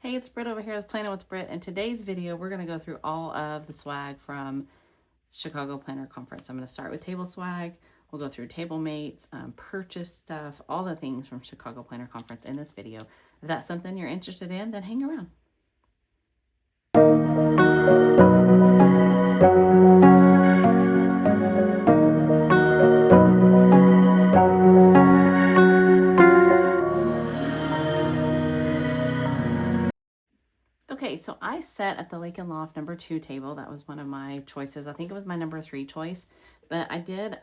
Hey, it's Britt over here with Planning with Britt. In today's video, we're going to go through all of the swag from Chicago Planner Conference. I'm going to start with table swag. We'll go through tablemates, purchase stuff, all the things from Chicago Planner Conference in this video. If that's something you're interested in, then hang around. Okay, so I set at the Lake and Loft number 2 table. That was one of my choices. I think it was my number 3 choice, but I did,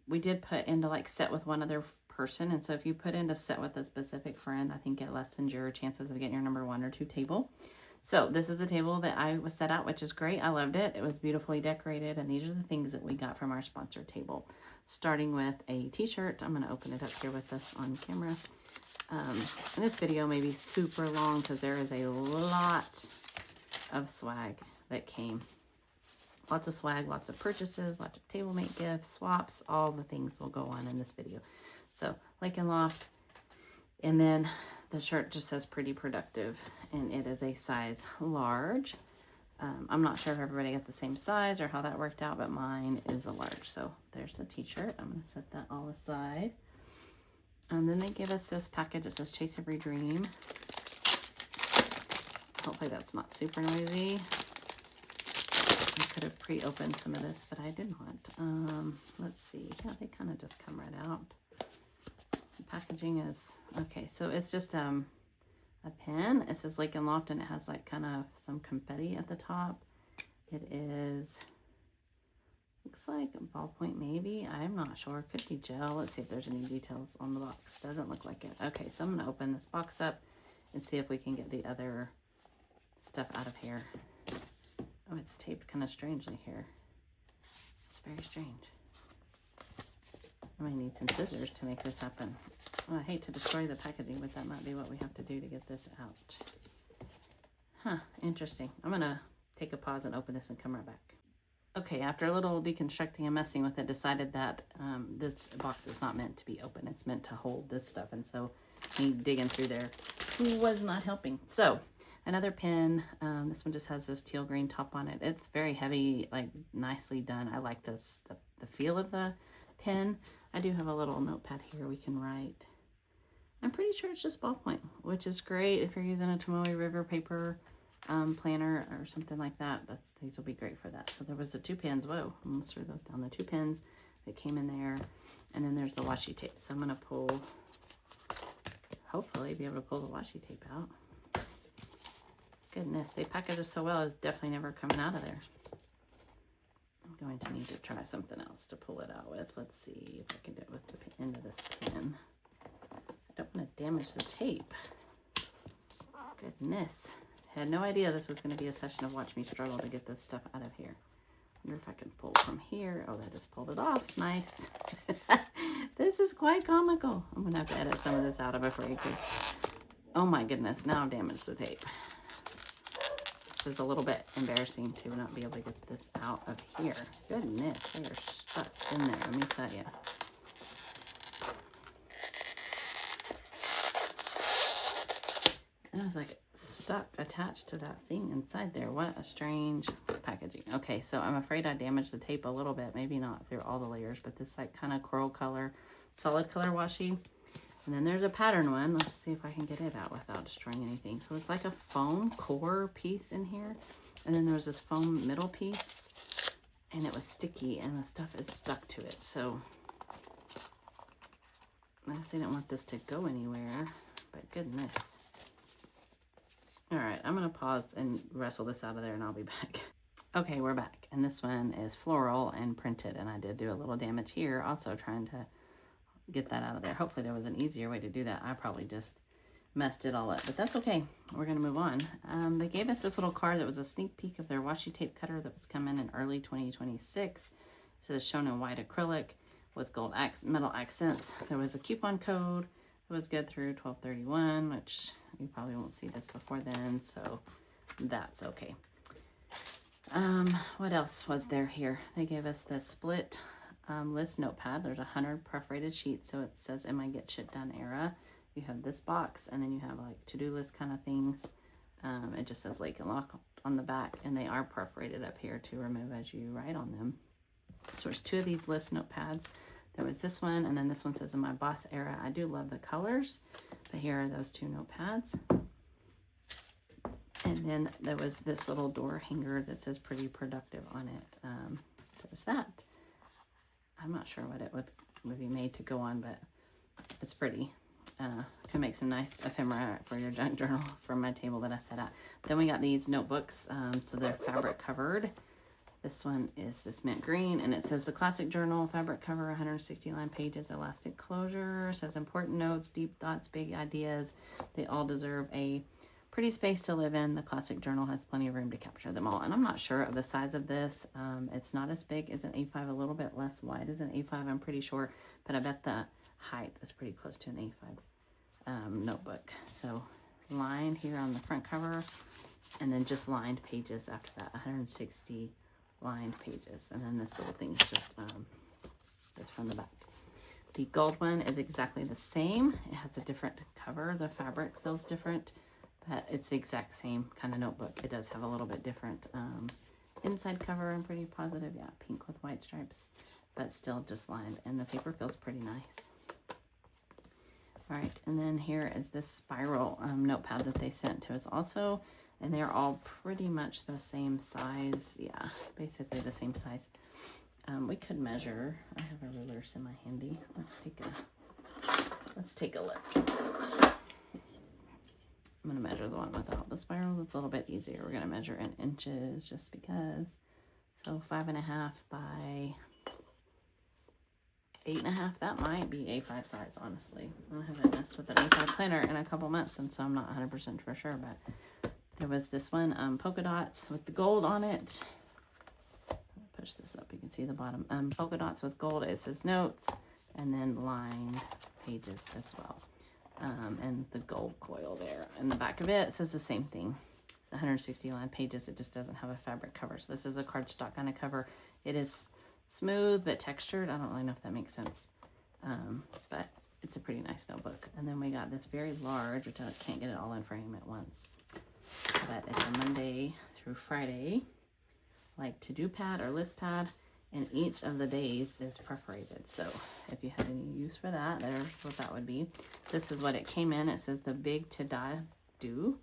we did put into like set with one other person. And so if you put into set with a specific friend, I think it lessens your chances of getting your number 1 or 2 table. So this is the table that I was set out, which is great. I loved it. It was beautifully decorated. And these are the things that we got from our sponsored table. Starting with a t-shirt. I'm going to open it up here with us on camera. And this video may be super long because there is a lot of swag that came. Lots of swag, lots of purchases, lots of tablemate gifts, swaps, all the things will go on in this video. So Lake and Loft. And then the shirt just says pretty productive, and it is a size large. I'm not sure if everybody got the same size or how that worked out, but mine is a large. So there's the t-shirt. I'm going to set that all aside. Then they give us this package that says Chase Every Dream. Hopefully that's not super noisy. I could have pre-opened some of this, but I did not. Let's see. Yeah, they kind of just come right out. The packaging is, okay, so it's just a pen. It says Lake and Loft, and it has like kind of some confetti at the top. It is, looks like a ballpoint maybe. I'm not sure. Could be gel. Let's see if there's any details on the box. Doesn't look like it. Okay, so I'm going to open this box up and see if we can get the other stuff out of here. Oh, it's taped kind of strangely here. It's very strange. I might need some scissors to make this happen. Oh, I hate to destroy the packaging, but that might be what we have to do to get this out. Huh, interesting. I'm going to take a pause and open this and come right back. Okay, after a little deconstructing and messing with it, decided that this box is not meant to be open. It's meant to hold this stuff, and so me digging through there was not helping. So, another pen. This one just has this teal green top on it. It's very heavy, like nicely done. I like this, the feel of the pen. I do have a little notepad here we can write. I'm pretty sure it's just ballpoint, which is great if you're using a Tomoe River paper planner or something like that. These will be great for that. So there was the 2 pens. Whoa, I'm gonna throw those down. The 2 pens that came in there, and then there's the washi tape. So I'm gonna pull, hopefully be able to pull the washi tape out. Goodness, they package it so well. It's definitely never coming out of there. I'm going to need to try something else to pull it out with. Let's see if I can do it with the end of this pen. I don't want to damage the tape. Goodness. I had no idea this was going to be a session of watch me struggle to get this stuff out of here. I wonder if I can pull from here. Oh, that just pulled it off. Nice. This is quite comical. I'm going to have to edit some of this out, I'm afraid, because, oh my goodness, now I've damaged the tape. This is a little bit embarrassing to not be able to get this out of here. Goodness, they are stuck in there, let me tell you. And I was like stuck attached to that thing inside there. What a strange packaging. Okay, so I'm afraid I damaged the tape a little bit. Maybe not through all the layers, but this like kind of coral color, solid color washi. And then there's a pattern one. Let's see if I can get it out without destroying anything. So it's like a foam core piece in here. And then there's this foam middle piece. And it was sticky, and the stuff is stuck to it. So I guess I didn't want this to go anywhere, but goodness. All right, I'm going to pause and wrestle this out of there, and I'll be back. Okay, we're back. And this one is floral and printed, and I did do a little damage here, also trying to get that out of there. Hopefully there was an easier way to do that. I probably just messed it all up, but that's okay. We're going to move on. They gave us this little card that was a sneak peek of their washi tape cutter that was coming in early 2026. It says shown in white acrylic with gold metal accents. There was a coupon code. It was good through 12/31, which you probably won't see this before then, so that's okay. What else was there here? They gave us the split list notepad. There's 100 perforated sheets, so it says in my Get Shit Done era. you have this box, and then you have like to-do list kind of things. It just says Lake and Lock on the back, and they are perforated up here to remove as you write on them. So there's 2 of these list notepads. There was this one, and then this one says in my boss era. I do love the colors, but here are those 2 notepads. And then there was this little door hanger that says pretty productive on it. There's that. I'm not sure what it would be made to go on, but it's pretty. Can make some nice ephemera for your junk journal from my table that I set out. Then we got these notebooks, so they're fabric covered. This one is this mint green, and it says the classic journal, fabric cover, 160 line pages, elastic closure. It says important notes, deep thoughts, big ideas. They all deserve a pretty space to live in. The classic journal has plenty of room to capture them all. And I'm not sure of the size of this. It's not as big as an A5, a little bit less wide as an A5, I'm pretty sure. But I bet the height is pretty close to an A5 notebook. So lined here on the front cover, and then just lined pages after that, 160 lined pages. And then this little thing is just that's from the back. The gold one is exactly the same. It has a different cover. The fabric feels different, but it's the exact same kind of notebook. It does have a little bit different inside cover. I'm pretty positive. Yeah, pink with white stripes, but still just lined. And the paper feels pretty nice. All right, and then here is this spiral notepad that they sent to us also. And they're all pretty much the same size. Yeah, basically the same size. We could measure. I have a ruler semi handy. Let's take a look. I'm going to measure the one without the spiral. It's a little bit easier. We're going to measure in inches just because. So 5.5 by 8.5. That might be A5 size, honestly. I haven't messed with an A5 planner in a couple months, and so I'm not 100% for sure. But there was this one, polka dots with the gold on it. Push this up, you can see the bottom. Polka dots with gold. It says notes, and then lined pages as well. And the gold coil there. And the back of it says the same thing. It's 160 line pages. It just doesn't have a fabric cover. So this is a cardstock kind of cover. It is smooth but textured. I don't really know if that makes sense. But it's a pretty nice notebook. And then we got this very large, which I can't get it all in frame at once. But it's a Monday through Friday, like to-do pad or list pad. And each of the days is perforated. So if you had any use for that, there's what that would be. This is what it came in. It says the big to-do.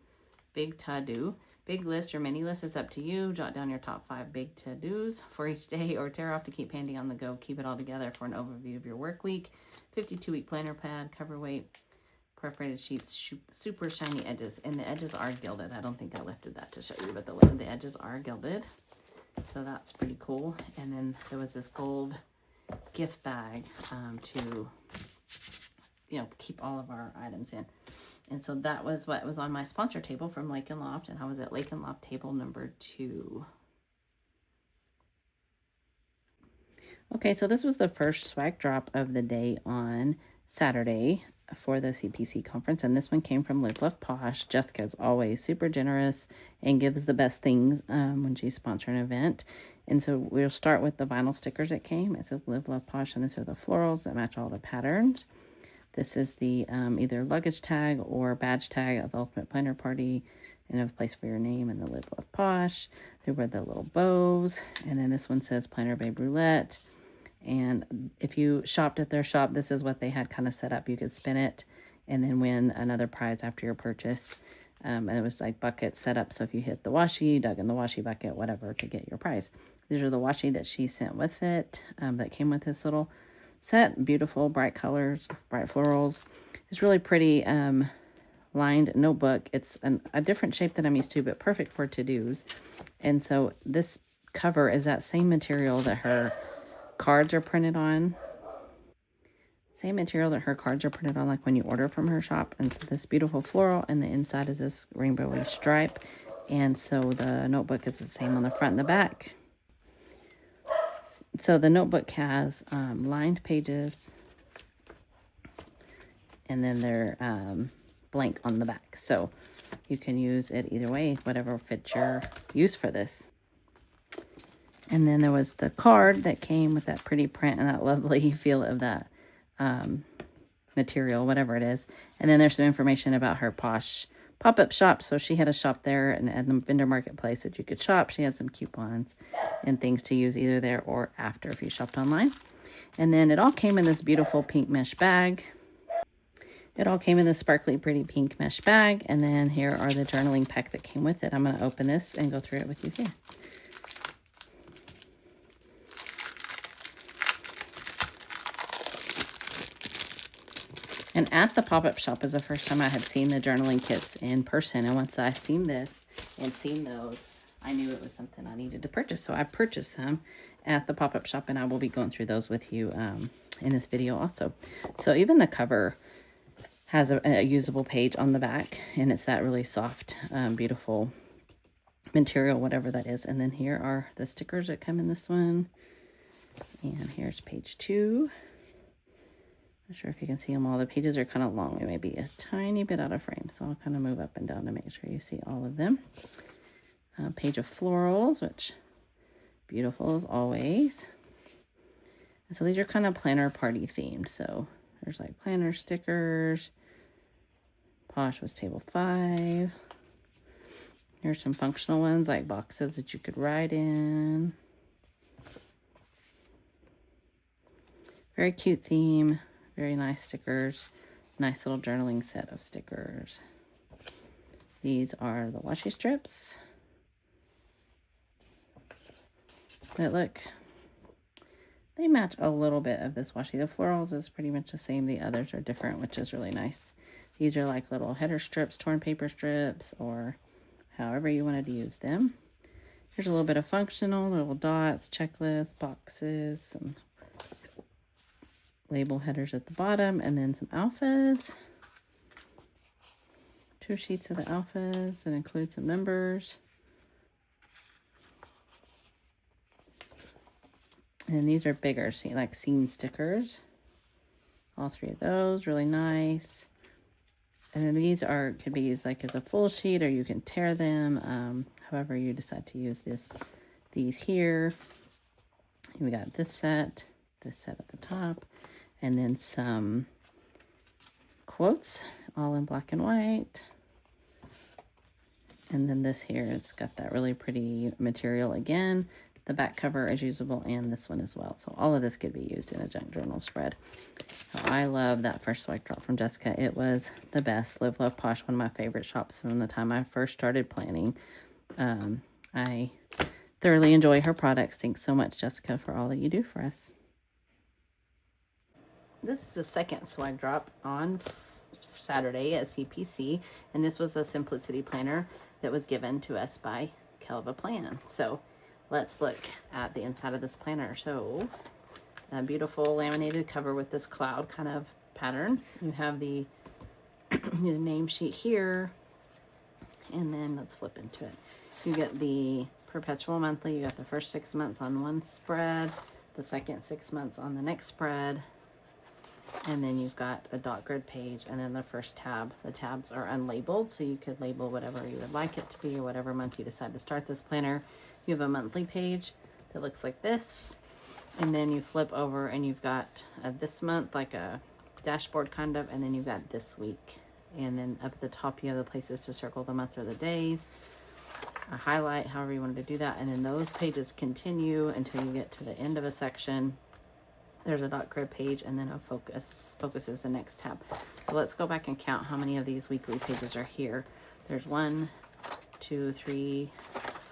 Big list or mini list is up to you. Jot down your top 5 big to-dos for each day, or tear off to keep handy on the go. Keep it all together for an overview of your work week. 52-week planner pad, cover weight, perforated sheets, super shiny edges. And the edges are gilded. I don't think I lifted that to show you, but the edges are gilded. So that's pretty cool. And then there was this gold gift bag to, keep all of our items in. And so that was what was on my sponsor table from Lake and Loft. And I was at Lake and Loft table number 2. Okay, so this was the first swag drop of the day on Saturday for the CPC conference, and this one came from Live Love Posh. Jessica's always super generous and gives the best things when she's sponsoring an event. And so we'll start with the vinyl stickers that came. It says Live Love Posh, and these are the florals that match all the patterns. This is the either luggage tag or badge tag of the Ultimate Planner Party, and a place for your name and the Live Love Posh. There were the little bows, and then this one says Planner Babe Roulette. And if you shopped at their shop, this is what they had kind of set up. You could spin it and then win another prize after your purchase. And it was like buckets set up. So if you hit the washi, dug in the washi bucket, whatever, to get your prize. These are the washi that she sent with it, that came with this little set. Beautiful, bright colors, bright florals. It's really pretty lined notebook. It's a different shape than I'm used to, but perfect for to-dos. And so this cover is that same material that her cards are printed on. Same material that her cards are printed on, like when you order from her shop. And so this beautiful floral, and the inside is this rainbowy stripe. And so the notebook is the same on the front and the back. So the notebook has lined pages, and then they're blank on the back. So you can use it either way, whatever fits your use for this. And then there was the card that came with that pretty print and that lovely feel of that material, whatever it is. And then there's some information about her Posh pop-up shop. So she had a shop there and at the vendor marketplace that you could shop. She had some coupons and things to use either there or after if you shopped online. And then it all came in this beautiful pink mesh bag. It all came in this sparkly, pretty pink mesh bag. And then here are the journaling pack that came with it. I'm going to open this and go through it with you here. And at the pop-up shop is the first time I had seen the journaling kits in person. And once I seen this and seen those, I knew it was something I needed to purchase. So I purchased them at the pop-up shop, and I will be going through those with you in this video also. So even the cover has a usable page on the back, and it's that really soft, beautiful material, whatever that is. And then here are the stickers that come in this one. And here's page 2. Not sure if you can see them all. The pages are kind of long. It may be a tiny bit out of frame, so I'll kind of move up and down to make sure you see all of them. Page of florals, which beautiful as always. And so these are kind of planner party themed. So there's like planner stickers. Posh was table 5. Here's some functional ones like boxes that you could write in. Very cute theme. Very nice stickers. Nice little journaling set of stickers. These are the washi strips that look, they match a little bit of this washi. The florals is pretty much the same. The others are different, which is really nice. These are like little header strips, torn paper strips, or however you wanted to use them. Here's a little bit of functional, little dots, checklists, boxes, some label headers at the bottom, and then some alphas. 2 sheets of the alphas that include some numbers. And these are bigger, like scene stickers. All 3 of those, really nice. And then these could be used like as a full sheet, or you can tear them, however you decide to use these here. And we got this set at the top. And then some quotes, all in black and white. And then this here, it's got that really pretty material again. The back cover is usable, and this one as well. So all of this could be used in a junk journal spread. So I love that first swag drop from Jessica. It was the best. Live, Love, Posh, one of my favorite shops from the time I first started planning. I thoroughly enjoy her products. Thanks so much, Jessica, for all that you do for us. This is the second swag drop on Saturday at CPC, and this was a Simplicity planner that was given to us by Kelva Plan. So let's look at the inside of this planner. So a beautiful laminated cover with this cloud kind of pattern. You have the name sheet here, and then let's flip into it. You get the perpetual monthly. You got the first 6 months on one spread, the second 6 months on the next spread. And then you've got a dot grid page, and then the first tab. The tabs are unlabeled, so you could label whatever you would like it to be, or whatever month you decide to start this planner. You have a monthly page that looks like this, and then you flip over and you've got this month, like a dashboard kind of, and then you've got this week. And then up at the top you have the places to circle the month or the days, a highlight, however you wanted to do that. And then those pages continue until you get to the end of a section. There's a dot grid page, and then a focus is the next tab. So let's go back and count how many of these weekly pages are here. There's 1, 2, 3,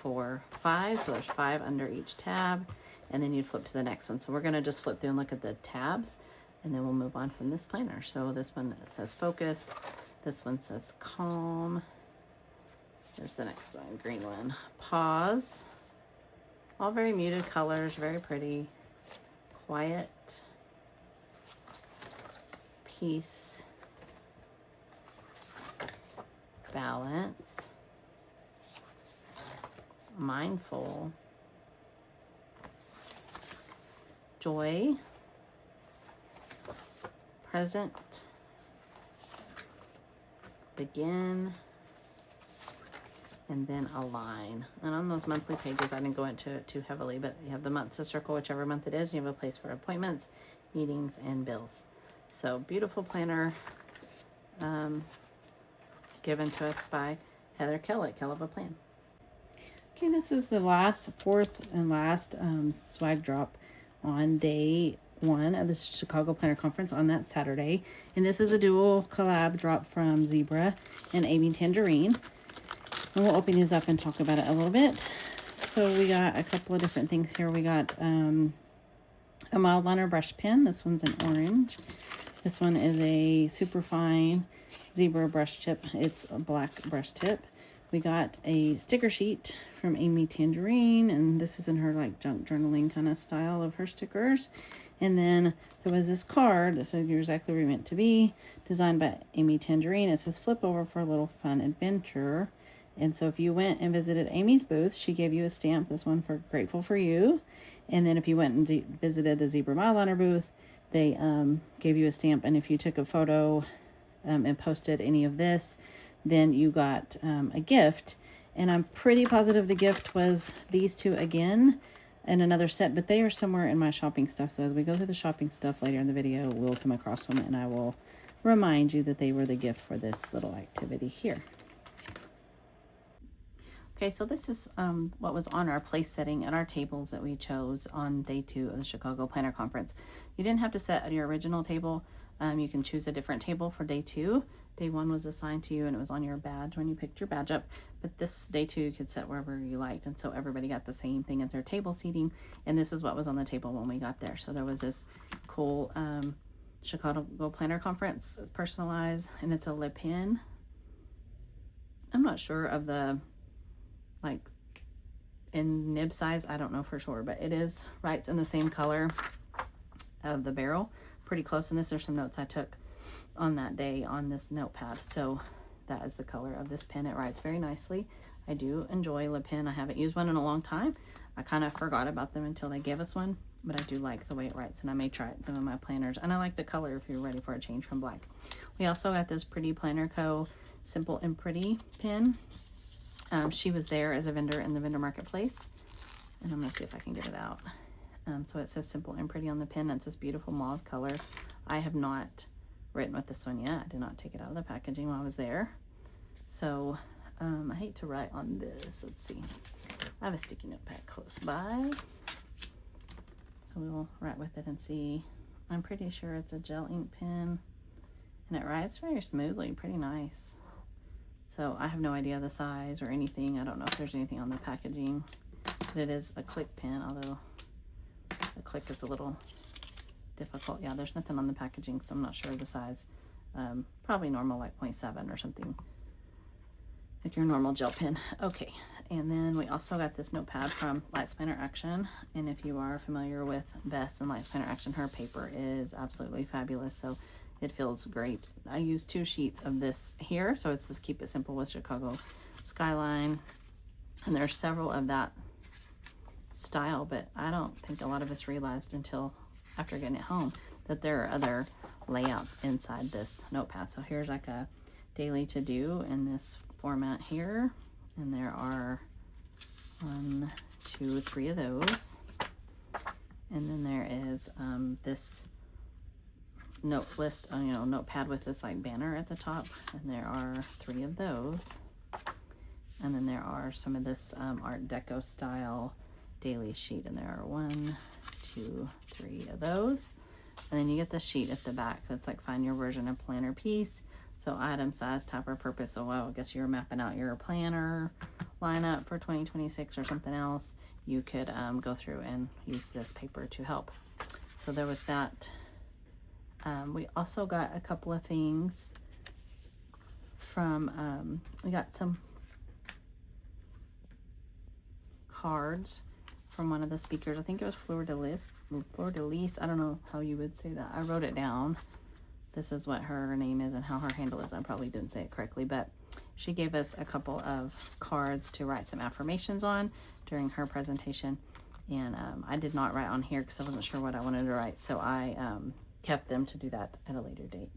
4, 5. So there's 5 under each tab, and then you'd flip to the next one. So we're going to just flip through and look at the tabs, and then we'll move on from this planner. So this one says focus. This one says calm. There's the next one, green one. Pause. All very muted colors, very pretty. Quiet, peace, balance, mindful, joy, present, begin, and then align. And on those monthly pages, I didn't go into it too heavily, but you have the month to circle whichever month it is. You have a place for appointments, meetings, and bills. So beautiful planner given to us by Heather Kell at Kell of a Plan. Okay, this is the fourth and last swag drop on day 1 of the Chicago Planner Conference on that Saturday. And this is a dual collab drop from Zebra and Amy Tangerine. And we'll open these up and talk about it a little bit. So we got a couple of different things here. We got a mild liner brush pen. This one's an orange. This one is a super fine Zebra brush tip. It's a black brush tip. We got a sticker sheet from Amy Tangerine, and this is in her like junk journaling kind of style of her stickers. And then there was this card that said "You're exactly where you're meant to be," designed by Amy Tangerine. It says "Flip over for a little fun adventure." And so if you went and visited Amy's booth, she gave you a stamp, this one for "Grateful for You." And then if you went and visited the Zebra Mildliner booth, they gave you a stamp. And if you took a photo and posted any of this, then you got a gift. And I'm pretty positive the gift was these two again in another set, but they are somewhere in my shopping stuff. So as we go through the shopping stuff later in the video, we'll come across them and I will remind you that they were the gift for this little activity here. Okay, so this is what was on our place setting at our tables that we chose on day 2 of the Chicago Planner Conference. You didn't have to set at your original table. You can choose a different table for day 2. Day 1 was assigned to you and it was on your badge when you picked your badge up. But this day 2 you could set wherever you liked. And so everybody got the same thing at their table seating. And this is what was on the table when we got there. So there was this cool Chicago Planner Conference personalized, and it's a lip pen. I'm not sure of the like in nib size, I don't know for sure, but it is right in the same color of the barrel, pretty close. And this are some notes I took on that day on this notepad. So that is the color of this pen. It writes very nicely. I do enjoy lip pen. I haven't used one in a long time. I kind of forgot about them until they gave us one, but I do like the way it writes, and I may try it in some of my planners. And I like the color if you're ready for a change from black. We also got this Pretty Planner Co. Simple and Pretty pen. She was there as a vendor in the vendor marketplace, and I'm going to see if I can get it out. So it says Simple and Pretty on the pen. It's this beautiful mauve color. I have not written with this one yet. I did not take it out of the packaging while I was there. So I hate to write on this. Let's see. I have a sticky notepad close by. So we will write with it and see. I'm pretty sure it's a gel ink pen, and it writes very smoothly, pretty nice. So I have no idea the size or anything. I don't know if there's anything on the packaging. But it is a click pen, although the click is a little difficult. Yeah, there's nothing on the packaging, so I'm not sure of the size. Probably normal, like 0.7 or something, like your normal gel pen. Okay, and then we also got this notepad from Lights Planner Action. And if you are familiar with Bess and Lights Planner Action, her paper is absolutely fabulous. So it feels great. I used 2 sheets of this here, so it's just Keep It Simple with Chicago Skyline. And there's several of that style, but I don't think a lot of us realized until after getting it home that there are other layouts inside this notepad. So here's like a daily to do in this format here, and there are 1, 2, 3 of those. And then there is this note list, notepad with this like banner at the top, and there are 3 of those. And then there are some of this Art Deco style daily sheet, and there are 1, 2, 3 of those. And then you get the sheet at the back that's like find your version of planner piece. So item, size, type, or purpose. So I guess you're mapping out your planner lineup for 2026 or something else. You could go through and use this paper to help. So there was that. We also got a couple of things from, we got some cards from one of the speakers. I think it was Fleur de Lis. I don't know how you would say that. I wrote it down. This is what her name is and how her handle is. I probably didn't say it correctly, but she gave us a couple of cards to write some affirmations on during her presentation. And I did not write on here because I wasn't sure what I wanted to write. So I kept them to do that at a later date.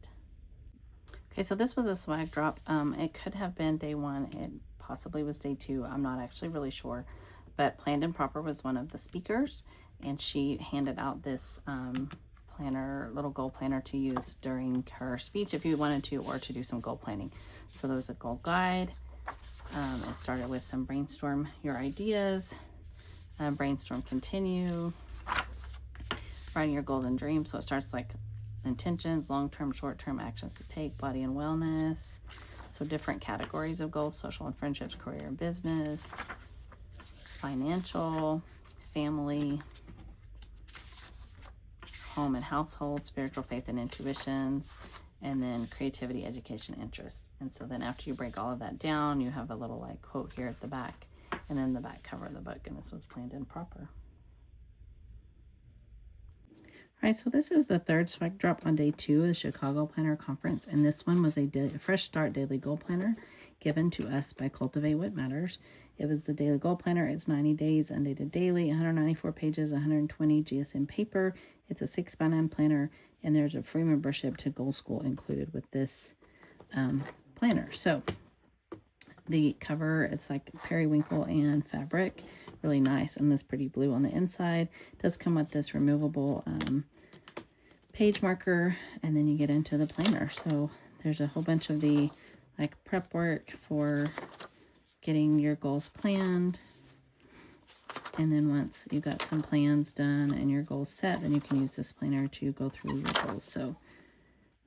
Okay, so this was a swag drop. It could have been day 1. It possibly was day 2. I'm not actually really sure. But Planned and Proper was one of the speakers, and she handed out this planner, little goal planner to use during her speech if you wanted to, or to do some goal planning. So there was a goal guide. It started with some brainstorm your ideas, brainstorm continue, writing your goals and dreams. So it starts like intentions, long-term, short-term actions to take, body and wellness. So different categories of goals: social and friendships, career and business, financial, family, home and household, spiritual, faith and intuitions, and then creativity, education, interest. And so then after you break all of that down, you have a little like quote here at the back, and then the back cover of the book, and this was planned in proper. All right, so this is the third swag drop on day 2 of the Chicago Planner Conference, and this one was a fresh start daily goal planner given to us by Cultivate What Matters. It was the daily goal planner. It's 90 days, undated daily, 194 pages, 120 GSM paper. It's a 6x9 planner, and there's a free membership to Goal School included with this planner. So the cover, it's like periwinkle and fabric, really nice, and this pretty blue on the inside. It does come with this removable page marker, and then you get into the planner. So there's a whole bunch of the like prep work for getting your goals planned, and then once you got some plans done and your goals set, then you can use this planner to go through your goals. So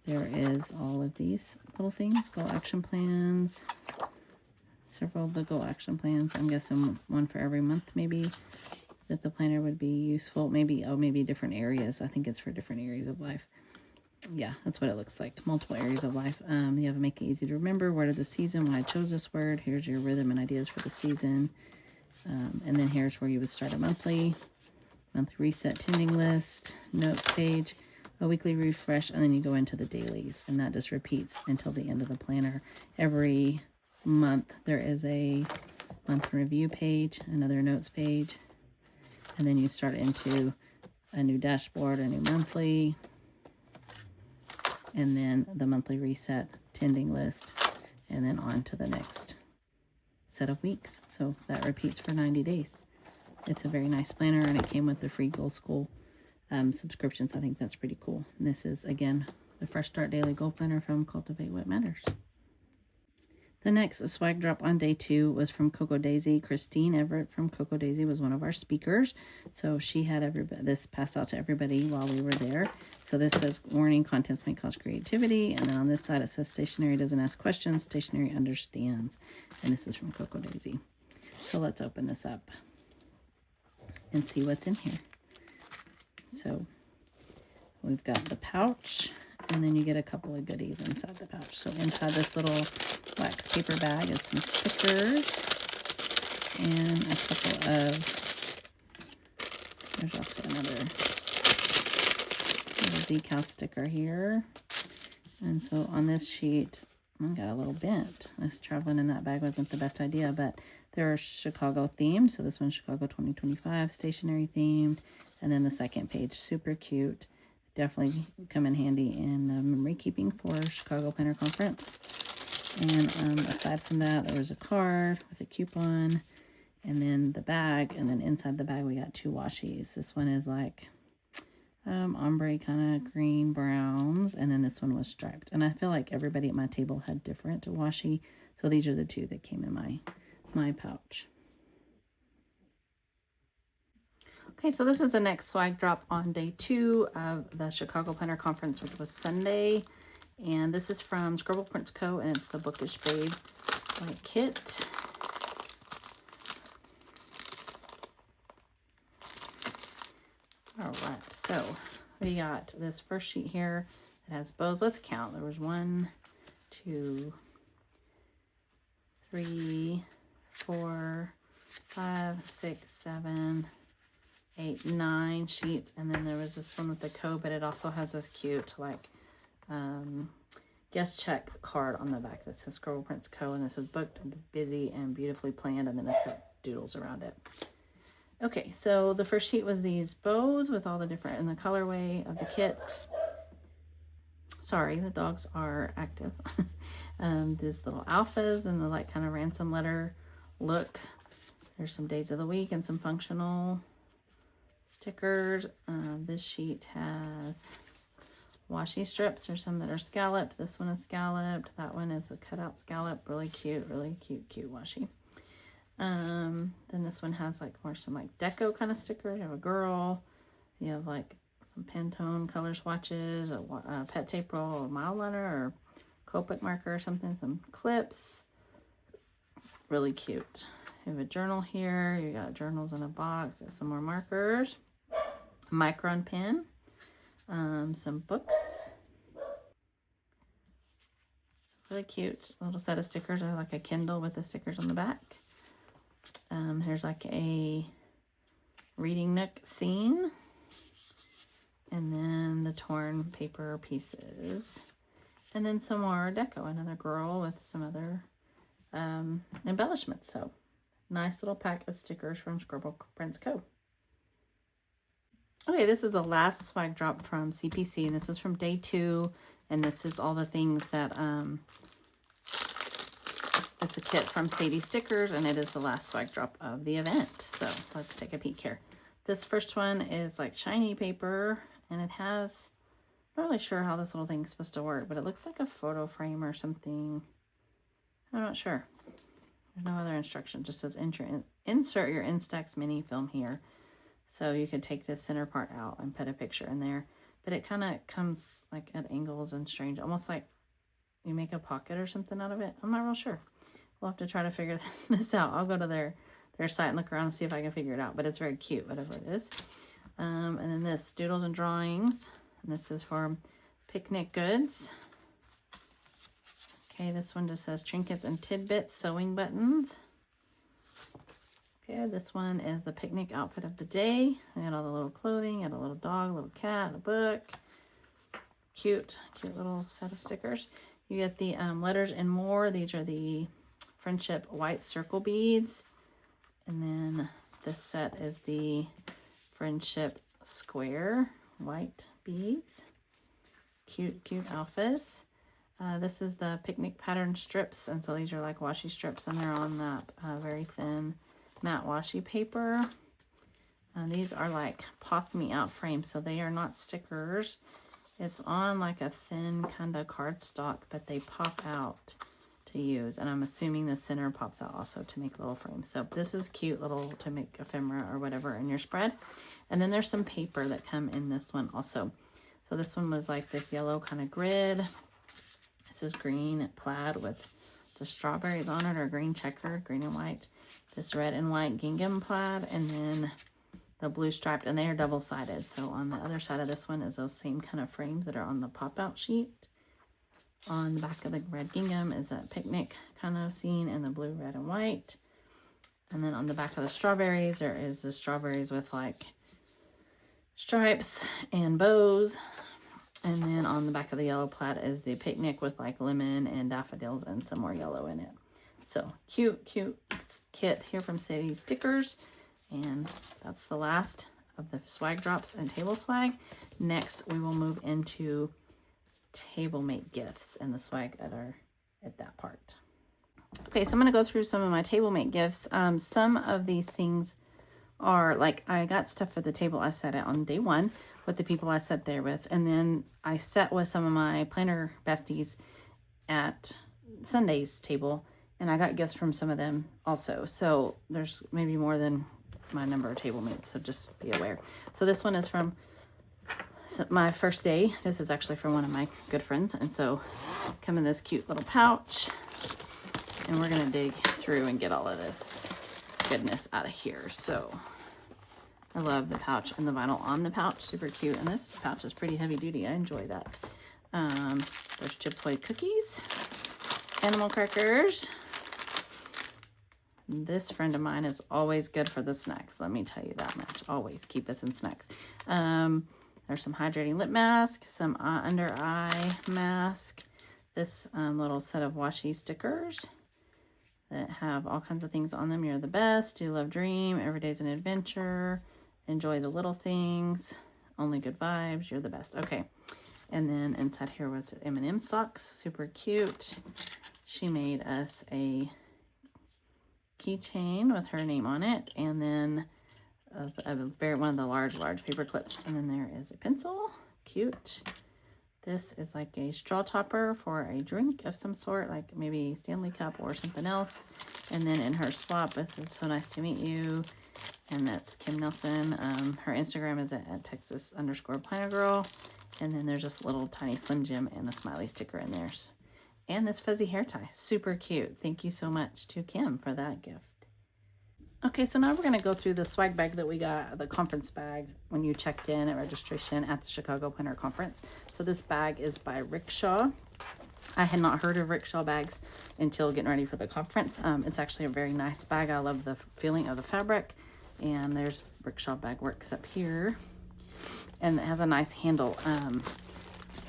there is all of these little things: goal action plans, several of the goal action plans. I'm guessing one for every month maybe that the planner would be useful. Maybe different areas. I think it's for different areas of life. Yeah, that's what it looks like. Multiple areas of life. You have to make it easy to remember. Word of the season, when I chose this word. Here's your rhythm and ideas for the season. And then here's where you would start a monthly reset, tending list, notes page, a weekly refresh, and then you go into the dailies. And that just repeats until the end of the planner. Every month there is a month review page, another notes page, and then you start into a new dashboard, a new monthly, and then the monthly reset, tending list, and then on to the next set of weeks. So that repeats for 90 days. It's a very nice planner, and it came with the free Goal School subscriptions. I think that's pretty cool. And this is, again, the Fresh Start Daily Goal Planner from Cultivate What Matters. The next swag drop on day 2 was from Coco Daisy. Christine Everett from Coco Daisy was one of our speakers. So she had this passed out to everybody while we were there. So this says, warning, contents may cause creativity. And then on this side it says, stationery doesn't ask questions, stationery understands. And this is from Coco Daisy. So let's open this up and see what's in here. So we've got the pouch, and then you get a couple of goodies inside the pouch. So inside this little wax paper bag is some stickers and a couple of, there's also another little decal sticker here. And so on this sheet, I got a little bent. This traveling in that bag wasn't the best idea, but they're Chicago themed. So this one's Chicago 2025, stationery themed. And then the second page, super cute. Definitely come in handy in memory keeping for Chicago Planner Conference. And aside from that, there was a card with a coupon, and then the bag, and then inside the bag we got 2 washies. This one is like ombre kind of green browns, and then this one was striped. And I feel like everybody at my table had different washi, so these are the 2 that came in my pouch. Okay, so this is the next swag drop on day 2 of the Chicago Planner Conference, which was Sunday. And this is from Scribble Prints Co., and it's the Bookish Babe kit. All right, so we got this first sheet here. It has bows. Let's count. There was 1, 2, 3, 4, 5, 6, 7, 8, 9 sheets, and then there was this one with the code, but it also has this cute like guest check card on the back that says Scribble Prints Co., and this is booked, busy, and beautifully planned, and then it's got doodles around it. Okay, so the first sheet was these bows with all the different in the colorway of the kit. Sorry, the dogs are active. These little alphas and the like kind of ransom letter look. There's some days of the week and some functional stickers. This sheet has washi strips. There's some that are scalloped. This one is scalloped. That one is a cutout scallop. Really cute washi. Then this one has like more some like deco kind of stickers. You have a girl. You have like some Pantone color swatches, a pet tape roll, a mile liner, or Copic marker or something. Some clips. Really cute. You have a journal here. You got journals in a box. There's some more markers. Micron pen. Some books. It's really cute. A little set of stickers. I like a Kindle with the stickers on the back. Here's like a reading nook scene. And then the torn paper pieces. And then some more deco. Another girl with some other embellishments. So nice little pack of stickers from Scribble Prints Co. Okay, this is the last swag drop from CPC, and this was from day 2, and this is all the things that, it's a kit from Sadie Stickers, and it is the last swag drop of the event. So let's take a peek here. This first one is like shiny paper, and it has, I'm not really sure how this little thing's supposed to work, but it looks like a photo frame or something. I'm not sure. There's no other instruction. It just says insert your Instax mini film here. So you could take this center part out and put a picture in there. But it kind of comes like at angles and strange, almost like you make a pocket or something out of it. I'm not real sure. We'll have to try to figure this out. I'll go to their site and look around and see if I can figure it out. But it's very cute, whatever it is. And then this, Doodles and Drawings. And this is for Picnic Goods. Okay, this one just says Trinkets and Tidbits Sewing Buttons. Okay, this one is the picnic outfit of the day. They got all the little clothing, got a little dog, a little cat, a book. Cute little set of stickers. You get the letters and more. These are the Friendship white circle beads. And then this set is the Friendship square white beads. Cute outfits. This is the picnic pattern strips. And so these are like washi strips, and they're on that very thin matte washi paper. These are like pop me out frames, so they are not stickers. It's on like a thin kind of cardstock, but they pop out to use, and I'm assuming the center pops out also to make little frames. So this is cute little to make ephemera or whatever in your spread. And then there's some paper that come in this one also. So this one was like this yellow kind of grid. This is green plaid with the strawberries on it, or green checkered, green and white. This red and white gingham plaid, and then the blue striped, and they are double-sided. So on the other side of this one is those same kind of frames that are on the pop-out sheet. On the back of the red gingham is that picnic kind of scene in the blue, red, and white. And then on the back of the strawberries, there is the strawberries with like stripes and bows. And then on the back of the yellow plaid is the picnic with like lemon and daffodils and some more yellow in it. So cute kit here from Sadie Stickers. And that's the last of the swag drops and table swag. Next, we will move into tablemate gifts and the swag at that part. Okay, so I'm going to go through some of my tablemate gifts. Some of these things are like, I got stuff for the table I set it on day 1 with the people I sat there with. And then I sat with some of my planner besties at Sunday's table, and I got gifts from some of them also. So there's maybe more than my number of table mates, so just be aware. So this one is from my first day. This is actually from one of my good friends, and so come in this cute little pouch, and we're gonna dig through and get all of this goodness out of here. So I love the pouch and the vinyl on the pouch, super cute, and this pouch is pretty heavy duty. I enjoy that. There's Chips Ahoy cookies, animal crackers. This friend of mine is always good for the snacks. Let me tell you that much. Always keep us in snacks. There's some hydrating lip mask, some under eye mask. This little set of washi stickers that have all kinds of things on them. You're the best. Do love dream. Every day's an adventure. Enjoy the little things. Only good vibes. You're the best. Okay. And then inside here was M&M socks. Super cute. She made us a keychain with her name on it, and then one of the large paper clips, and then there is a pencil. Cute. This is like a straw topper for a drink of some sort, like maybe Stanley Cup or something else. And then in her swap, it says, "So nice to meet you." And that's Kim Nelson. Her Instagram is at Texas_planner girl. And then there's this little tiny Slim Jim and a smiley sticker in there. And this fuzzy hair tie. Super cute. Thank you so much to Kim for that gift. Okay, so now we're going to go through the swag bag that we got, the conference bag, when you checked in at registration at the Chicago Planner Conference. So this bag is by Rickshaw. I had not heard of Rickshaw bags until getting ready for the conference. It's actually a very nice bag. I love the feeling of the fabric. And there's Rickshaw bag works up here. And it has a nice handle.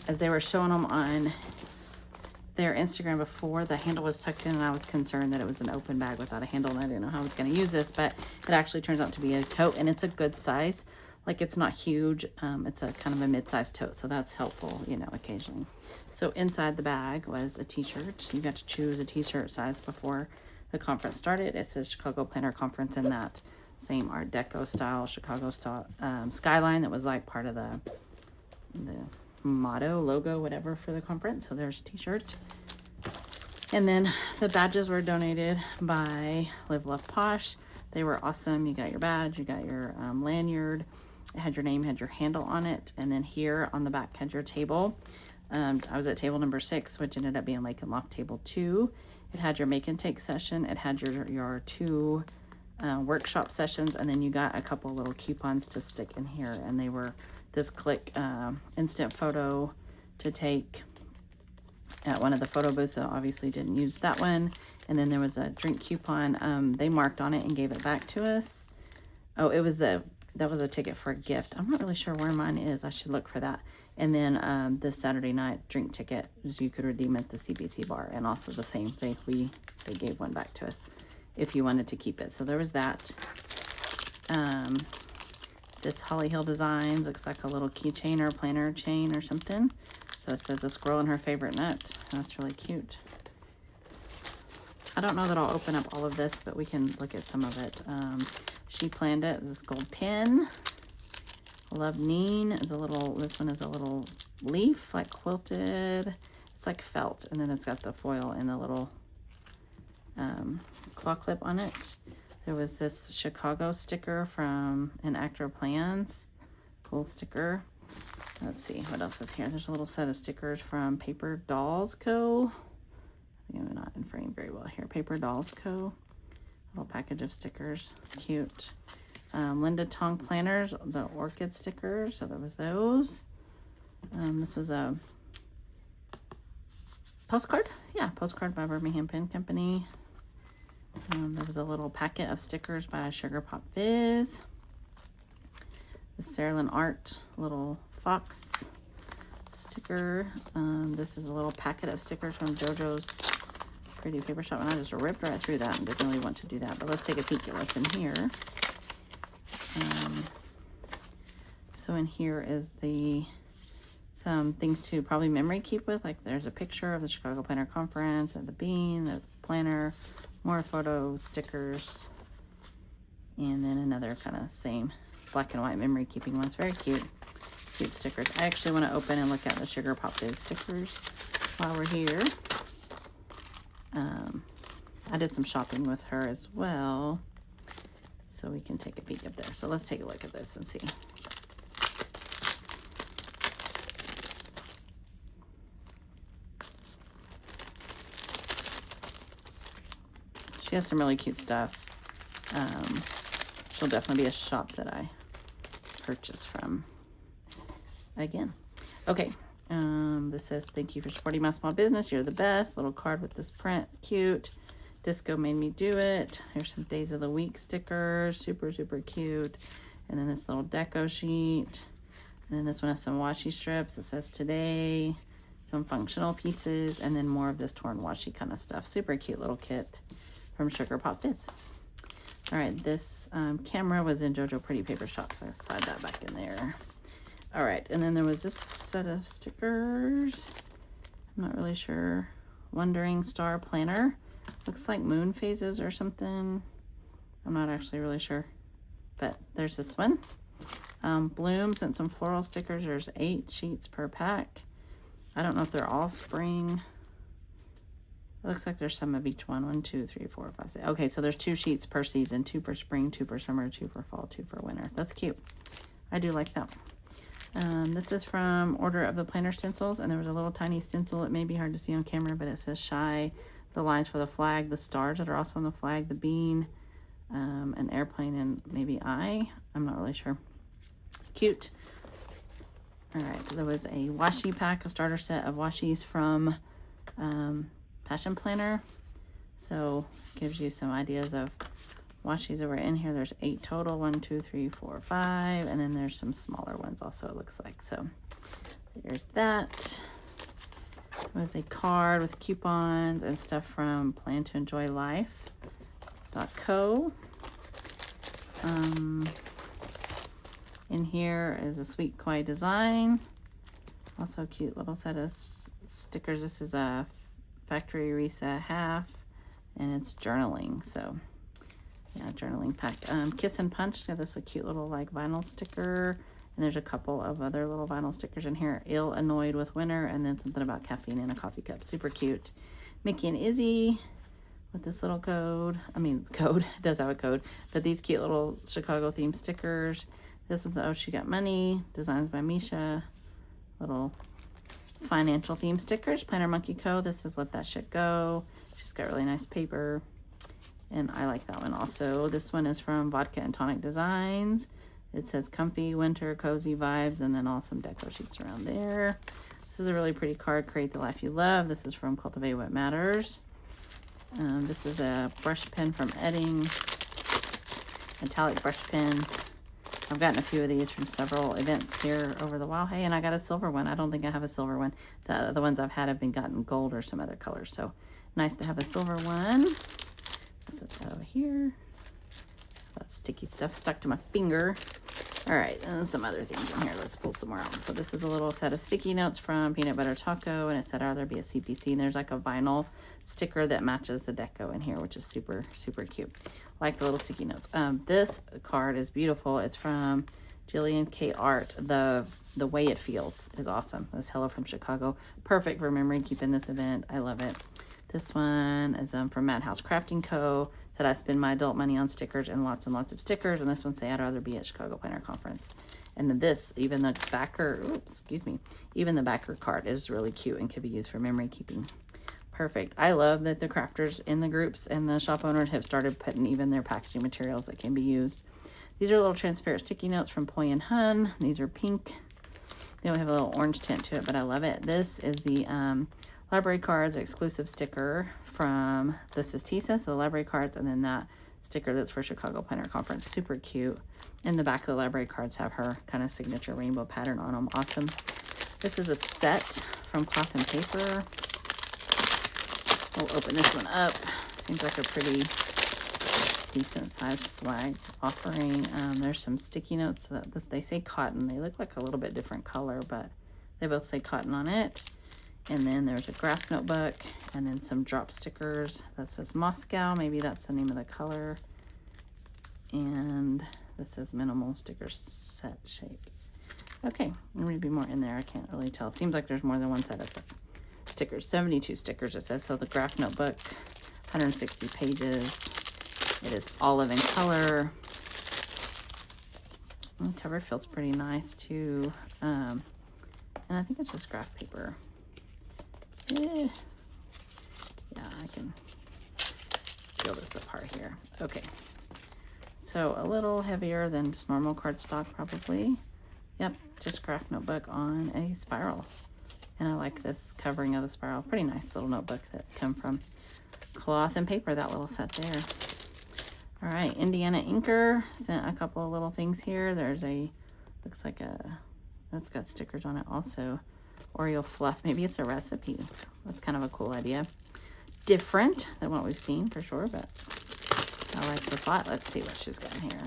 As they were showing them on their Instagram before, the handle was tucked in, and I was concerned that it was an open bag without a handle, and I didn't know how I was going to use this, but it actually turns out to be a tote, and it's a good size. Like, it's not huge. It's a kind of a mid-sized tote, so that's helpful, you know, occasionally. So inside the bag was a t-shirt. You got to choose a t-shirt size before the conference started. It says Chicago Planner Conference in that same Art Deco style, Chicago style skyline that was like part of the motto, logo, whatever for the conference. So there's a t-shirt. And then the badges were donated by Live Love Posh. They were awesome. You got your badge, you got your lanyard. It had your name, had your handle on it. And then here on the back had your table. I was at table number 6, which ended up being Lake and Loft table 2. It had your make and take session. It had your 2 workshop sessions, and then you got a couple little coupons to stick in here, and they were this click instant photo to take at one of the photo booths. So obviously didn't use that one. And then there was a drink coupon. They marked on it and gave it back to us. Oh, that was a ticket for a gift. I'm not really sure where mine is. I should look for that. And then this Saturday night drink ticket you could redeem at the CBC bar, and also the same thing. They gave one back to us if you wanted to keep it. So there was that. This Holly Hill Designs looks like a little keychain or planner chain or something. So it says a squirrel and her favorite nuts. That's really cute. I don't know that I'll open up all of this, but we can look at some of it. She planned it. This gold pin. Love Neen is a little, this one is a little leaf, like quilted. It's like felt, and then it's got the foil and the little claw clip on it. There was this Chicago sticker from An Actor Plans. Cool sticker. Let's see, what else is here? There's a little set of stickers from Paper Dolls Co. I think I'm not in frame very well here. Paper Dolls Co. Little package of stickers. Cute. Linda Tong planners, the orchid stickers. So there was those. This was a postcard. Yeah, postcard by Birmingham Pen Company. There was a little packet of stickers by Sugar Pop Fizz. The Sarah Art little fox sticker. This is a little packet of stickers from JoJo's Pretty Paper Shop, and I just ripped right through that and didn't really want to do that. But let's take a peek at what's in here. So in here is some things to probably memory keep with. Like there's a picture of the Chicago Planner Conference and the bean, the planner, more photo stickers, and then another kind of same black and white memory keeping ones. Very cute. Cute stickers. I actually want to open and look at the Sugar Pop Fizz stickers while we're here. I did some shopping with her as well, so we can take a peek up there. So let's take a look at this and see. She has some really cute stuff. She'll definitely be a shop that I purchase from again. Okay, this says, "Thank you for supporting my small business. You're the best." Little card with this print. Cute. Disco made me do it. Here's some days of the week stickers. Super, super cute. And then this little deco sheet. And then this one has some washi strips. It says today. Some functional pieces. And then more of this torn washi kind of stuff. Super cute little kit from Sugar Pop Fizz. All right, this camera was in JoJo Pretty Paper Shop, so I slide that back in there. All right, and then there was this set of stickers. I'm not really sure. Wandering Star Planner. Looks like moon phases or something. I'm not actually really sure, but there's this one. Blooms and some floral stickers. There's 8 sheets per pack. I don't know if they're all spring. It looks like there's some of each one. 1, 2, 3, 4, 5, 6. Okay, so there's 2 sheets per season. 2 for spring, 2 for summer, 2 for fall, 2 for winter. That's cute. I do like that. This is from Order of the Planner Stencils, and there was a little tiny stencil. It may be hard to see on camera, but it says Shy, the lines for the flag, the stars that are also on the flag, the bean, an airplane, and maybe I'm not really sure. Cute. All right, so there was a washi pack, a starter set of washi's from Passion Planner. So gives you some ideas of washi's that were in here. There's 8 total. 1, 2, 3, 4, 5, and then there's some smaller ones also, it looks like. So there's that. There was a card with coupons and stuff from plantoenjoylife.co. In here is a Sweet Kawaii design. Also a cute little set of stickers. This is a Factory Reset half, and it's journaling. So yeah, journaling pack. Kiss and Punch got this a cute little like vinyl sticker, and there's a couple of other little vinyl stickers in here. Ill Annoyed with Winter, and then something about caffeine in a coffee cup. Super cute. Mickey and Izzy with this little code. I mean, code, it does have a code, but these cute little Chicago themed stickers. This one's Oh She Got Money, designs by Misha. Little financial theme stickers. Planner Monkey Co. This is Let That Shit Go. She's got really nice paper, and I like that one also. This one is from Vodka and Tonic Designs. It says Comfy Winter Cozy Vibes, and then all some deco sheets around there. This is a really pretty card, Create the Life You Love. This is from Cultivate What Matters. This is a brush pen from Edding, metallic brush pen. I've gotten a few of these from several events here over the while. Hey, and I got a silver one. I don't think I have a silver one. The ones I've had have been gotten gold or some other colors. So nice to have a silver one. I'll set that over here. That sticky stuff stuck to my finger. All right, and some other things in here. Let's pull some more out. So this is a little set of sticky notes from Peanut Butter Taco, and it said, "I'd rather be a CPC." And there's like a vinyl sticker that matches the deco in here, which is super, super cute. I like the little sticky notes. This card is beautiful. It's from Jillian K. Art. The Way It Feels is awesome. This Hello from Chicago. Perfect for memory keeping this event. I love it. This one is from Madhouse Crafting Co. Said I spend my adult money on stickers and lots of stickers. And this one say I'd rather be at Chicago Planner Conference. And then this, even the backer, even the backer card is really cute and could be used for memory keeping. Perfect. I love that the crafters in the groups and the shop owners have started putting even their packaging materials that can be used. These are little transparent sticky notes from Poi and Hun. These are pink. They only have a little orange tint to it, but I love it. This is the library cards exclusive sticker from This Is Tisa, so the library cards, and then that sticker that's for Chicago Planner Conference. Super cute. In the back of the library cards have her kind of signature rainbow pattern on them. Awesome. This is a set from Cloth and Paper. We'll open this one up. Seems like a pretty decent sized swag offering. There's some sticky notes that they say cotton. They look like a little bit different color, but they both say cotton on it. And then there's a graph notebook, and then some drop stickers that says Moscow. Maybe that's the name of the color. And this says minimal sticker set shapes. Okay, there may be more in there. I can't really tell. It seems like there's more than one set of stickers. 72 stickers it says. So the graph notebook, 160 pages. It is olive in color. The cover feels pretty nice too. And I think it's just graph paper. Yeah, I can peel this apart here. Okay, so a little heavier than just normal cardstock probably. Yep, just graph notebook on a spiral. And I like this covering of the spiral. Pretty nice little notebook that come from Cloth and Paper, that little set there. All right, Indiana Inker sent a couple of little things here. There's a, looks like that's got stickers on it also. Oreo fluff. Maybe it's a recipe. That's kind of a cool idea. Different than what we've seen for sure, but I like the thought. Let's see what she's got in here.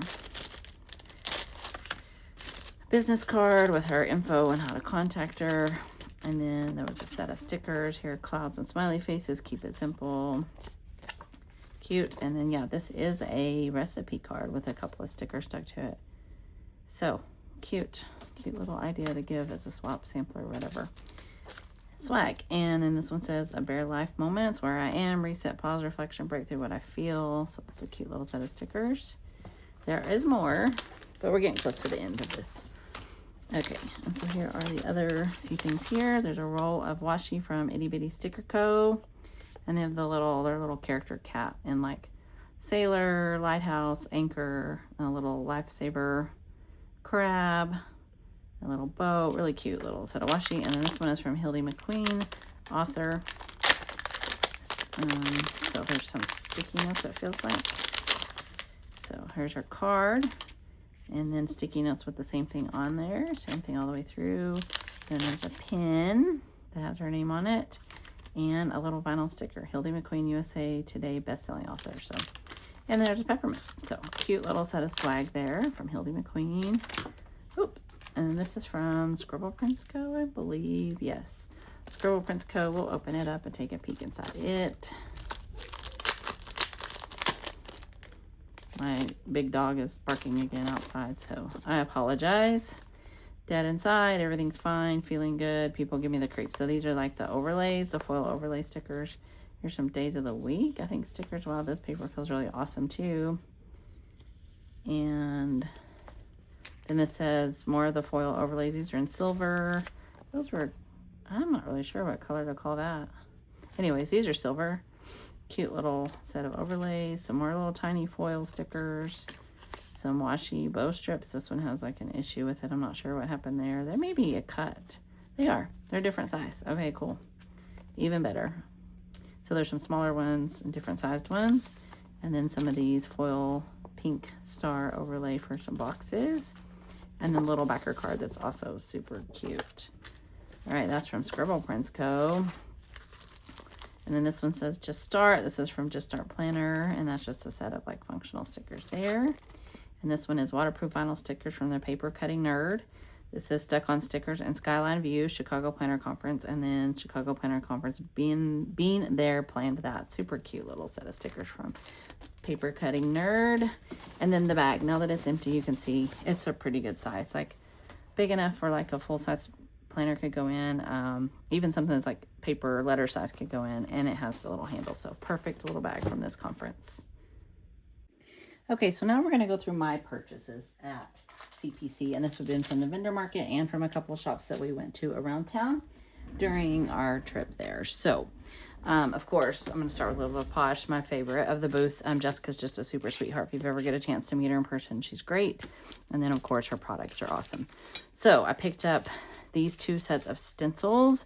Business card with her info and how to contact her. And then there was a set of stickers here. Clouds and smiley faces. Keep it simple. Cute. And then, yeah, this is a recipe card with a couple of stickers stuck to it. So, cute. Cute little idea to give as a swap sampler or whatever. swag. And then this one says a bare life moments, where I am, reset, pause, reflection, breakthrough, what I feel. So it's a cute little set of stickers. There is more, but we're getting close to the end of this. Okay, and so here are the other few things here. There's a roll of washi from Itty Bitty Sticker Co. And they have their little character cat in like sailor, lighthouse, anchor, a little lifesaver, crab, a little boat, really cute little set of washi. And then this one is from Hildy McQueen, author. So there's some sticky notes, it feels like. So here's her card. And then sticky notes with the same thing on there. Same thing all the way through. Then there's a pin that has her name on it. And a little vinyl sticker. Hildy McQueen, USA Today best-selling author. So, and there's a peppermint. So cute little set of swag there from Hildy McQueen. Oop. And this is from Scribble Prints Co., I believe. Yes. Scribble Prints Co. We'll open it up and take a peek inside it. My big dog is barking again outside, so I apologize. Dead inside, everything's fine, feeling good. People give me the creeps. So these are like the overlays, the foil overlay stickers. Here's some days of the week, I think, stickers. Wow, this paper feels really awesome too. And then this says more of the foil overlays. These are in silver. Those were, I'm not really sure what color to call that. Anyways, these are silver. Cute little set of overlays. Some more little tiny foil stickers. Some washi bow strips. This one has like an issue with it. I'm not sure what happened there. There may be a cut. They are. They're different size. Okay, cool. Even better. So there's some smaller ones and different sized ones. And then some of these foil pink star overlay for some boxes. And then little backer card that's also super cute. All right, that's from Scribble Prints Co. And then this one says Just Start. This is from Just Start Planner. And that's just a set of like functional stickers there. And this one is waterproof vinyl stickers from the Paper Cutting Nerd. This is Stuck on Stickers and Skyline View, Chicago Planner Conference. And then Chicago Planner Conference, being there, planned that. Super cute little set of stickers from Paper Cutting Nerd. And then the bag. Now that it's empty, you can see it's a pretty good size. Like big enough for like a full-size planner could go in. Even something that's like paper letter size could go in. And it has the little handle. So perfect little bag from this conference. Okay, so now we're going to go through my purchases at CPC, and this would have been from the vendor market and from a couple of shops that we went to around town during our trip there. So, of course, I'm going to start with Live Posh, my favorite of the booths. Jessica's just a super sweetheart. If you've ever get a chance to meet her in person, she's great. And then, of course, her products are awesome. So, I picked up these two sets of stencils.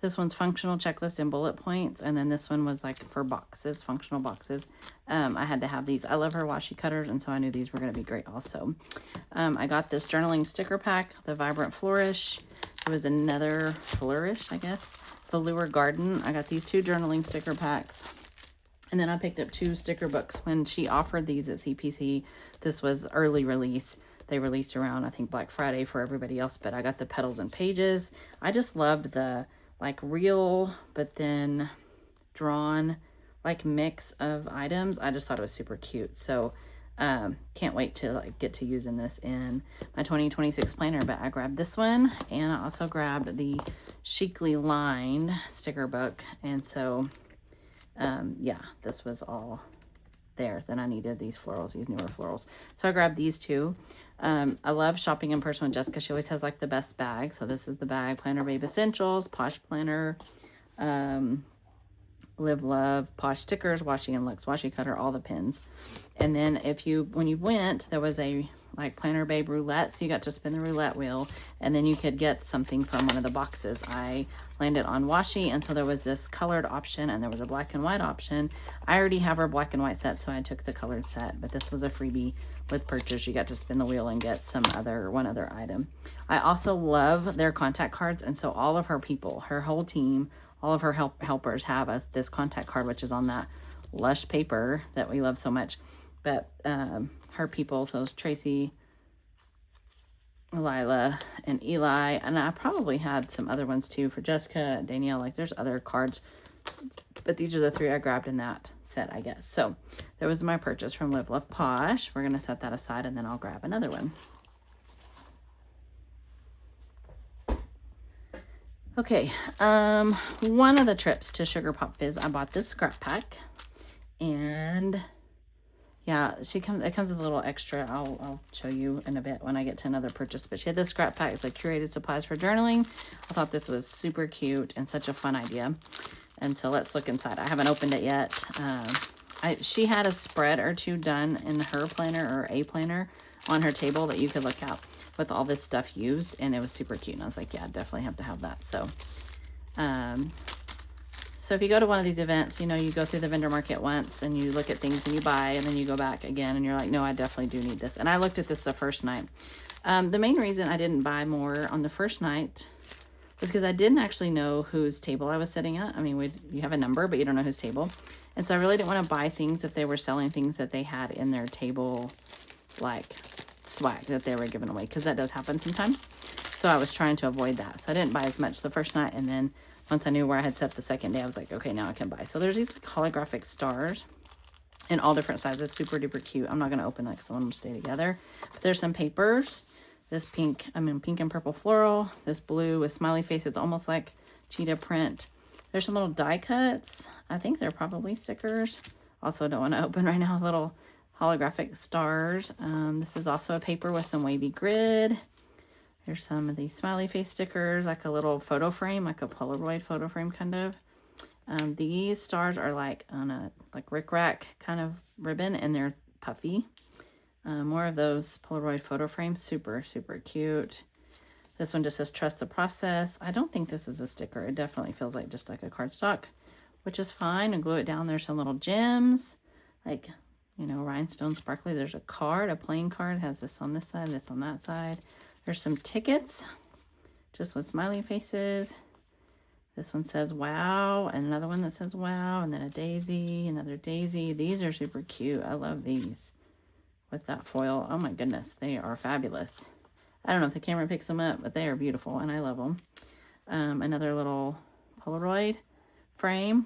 This one's functional checklist and bullet points. And then this one was like for boxes, functional boxes. I had to have these. I love her washi cutters, and so I knew these were going to be great also. I got this journaling sticker pack, the Vibrant Flourish. There was another Flourish, I guess. The Lure Garden. I got these two journaling sticker packs. And then I picked up two sticker books. When she offered these at CPC, this was early release. They released around, I think, Black Friday for everybody else. But I got the Petals and Pages. I just loved the like real but then drawn like mix of items. I just thought it was super cute. So can't wait to like get to using this in my 2026 planner. But I grabbed this one, and I also grabbed the Chicly lined sticker book. And so yeah, this was all there. Then I needed these florals, these newer florals. So I grabbed these two. I love shopping in person with Jessica. She always has like the best bag. So this is the bag, Planner Babe Essentials, Posh Planner, Live Love, Posh Stickers, Washi and Lux Washi Cutter, all the pins. And then when you went, there was a like Planner Babe roulette. So you got to spin the roulette wheel, and then you could get something from one of the boxes. I landed on washi, and so there was this colored option and there was a black and white option. I already have our black and white set, so I took the colored set, but this was a freebie with purchase. You got to spin the wheel and get one other item. I also love their contact cards, and so all of her people, her whole team, all of her helpers have this contact card, which is on that lush paper that we love so much. But her people, so Tracy, Lila, and Eli, and I probably had some other ones too for Jessica, Danielle. Like there's other cards, but these are the three I grabbed in that set, I guess. So there was my purchase from Live Love Posh. We're gonna set that aside, and then I'll grab another one. Okay, one of the trips to Sugar Pop Fizz, I bought this scrap pack, and yeah, it comes with a little extra. I'll show you in a bit when I get to another purchase, but she had this scrap pack. It's like curated supplies for journaling. I thought this was super cute and such a fun idea. And so let's look inside. I haven't opened it yet. She had a spread or two done in her planner or a planner on her table that you could look at with all this stuff used, and it was super cute. And I was like, yeah, definitely have to have that. So, so if you go to one of these events, you know, you go through the vendor market once and you look at things and you buy, and then you go back again and you're like, no, I definitely do need this. And I looked at this the first night. The main reason I didn't buy more on the first night was because I didn't actually know whose table I was sitting at. I mean, you have a number, but you don't know whose table. And so I really didn't want to buy things if they were selling things that they had in their table, like swag that they were giving away, because that does happen sometimes. So I was trying to avoid that. So I didn't buy as much the first night, and then once I knew where I had set the second day, I was like, okay, now I can buy. So there's these like holographic stars in all different sizes, super duper cute. I'm not going to open that because I want them to stay together. But there's some papers. This pink and purple floral. This blue with smiley face. It's almost like cheetah print. There's some little die cuts. I think they're probably stickers. Also don't want to open right now. Little holographic stars. This is also a paper with some wavy grid. There's some of these smiley face stickers, like a little photo frame, like a Polaroid photo frame kind of. These stars are like on a like rickrack kind of ribbon, and they're puffy. More of those Polaroid photo frames, super, super cute. This one just says, trust the process. I don't think this is a sticker. It definitely feels like just like a cardstock, which is fine. And glue it down. There's some little gems, like, you know, rhinestone sparkly. There's a card, a plain card. It has this on this side, this on that side. There's some tickets, just with smiley faces. This one says, wow. And another one that says, wow. And then a daisy, another daisy. These are super cute. I love these. With that foil. Oh my goodness, they are fabulous. I don't know if the camera picks them up, but they are beautiful and I love them. Another little Polaroid frame.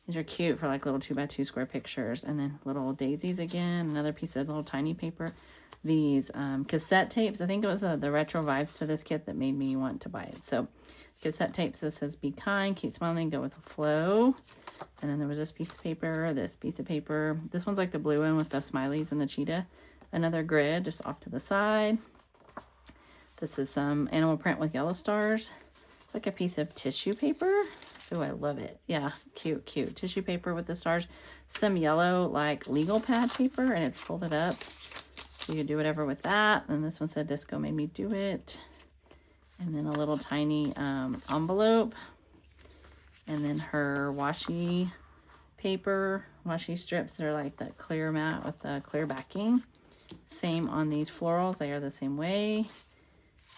These are cute for like little 2x2 square pictures. And then little daisies again. Another piece of little tiny paper. These cassette tapes. I think it was the retro vibes to this kit that made me want to buy it. So cassette tapes. This says, be kind, keep smiling, go with the flow. And then there was this piece of paper, this piece of paper. This one's like the blue one with the smileys and the cheetah. Another grid just off to the side. This is some animal print with yellow stars. It's like a piece of tissue paper. Oh, I love it. Yeah, cute, cute. Tissue paper with the stars. Some yellow like legal pad paper, and it's folded up. So you can do whatever with that. And this one said, Disco made me do it. And then a little tiny envelope. And then her washi paper, washi strips that are like that clear mat with the clear backing. Same on these florals, they are the same way.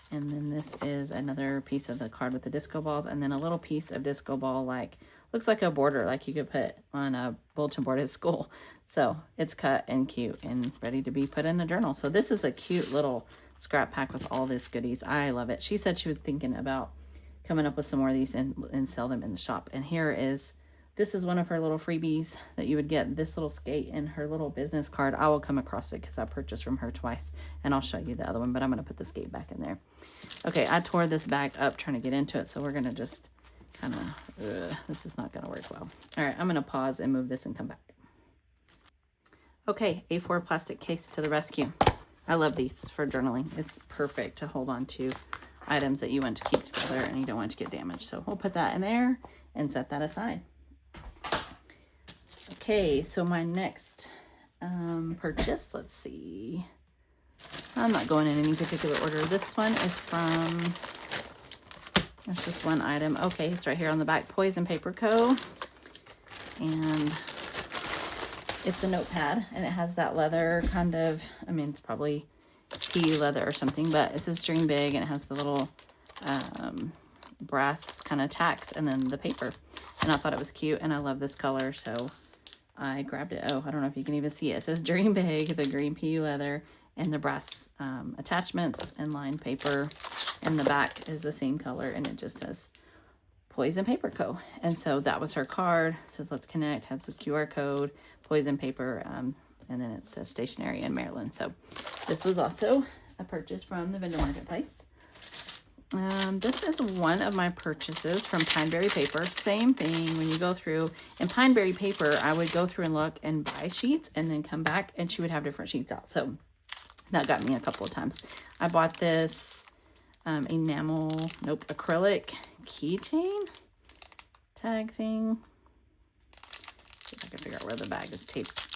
And then this is another piece of the card with the disco balls, and then a little piece of disco ball, like, looks like a border, like you could put on a bulletin board at school. So it's cut and cute and ready to be put in a journal. So this is a cute little scrap pack with all this goodies. I love it. She said she was thinking about coming up with some more of these and sell them in the shop. And this is one of her little freebies that you would get, this little skate and her little business card. I will come across it because I purchased from her twice, and I'll show you the other one, but I'm going to put the skate back in there. Okay, I tore this bag up trying to get into it, so we're going to just kind of, this is not going to work well. All right, I'm going to pause and move this and come back. Okay, A4 plastic case to the rescue. I love these for journaling. It's perfect to hold on to items that you want to keep together and you don't want to get damaged. So we'll put that in there and set that aside. Okay, so my next purchase, let's see. I'm not going in any particular order. This one is from, it's just one item. Okay, it's right here on the back, Poison Paper Co. And it's a notepad, and it has that leather kind of, I mean, it's probably pea leather or something, but it says dream big, and it has the little brass kind of tacks and then the paper. And I thought it was cute, and I love this color, so I grabbed it. Oh, I don't know if you can even see it. It says dream big, the green pea leather, and the brass attachments and lined paper. And the back is the same color, and it just says Poison Paper Co. And so that was her card. It says let's connect, has a QR code, Poison Paper, and then it says stationery in Maryland. So this was also a purchase from the vendor marketplace. This is one of my purchases from Pineberry Paper. Same thing when you go through. In Pineberry Paper, I would go through and look and buy sheets and then come back and she would have different sheets out. So that got me a couple of times. I bought this acrylic keychain tag thing. See if I can figure out where the bag is taped.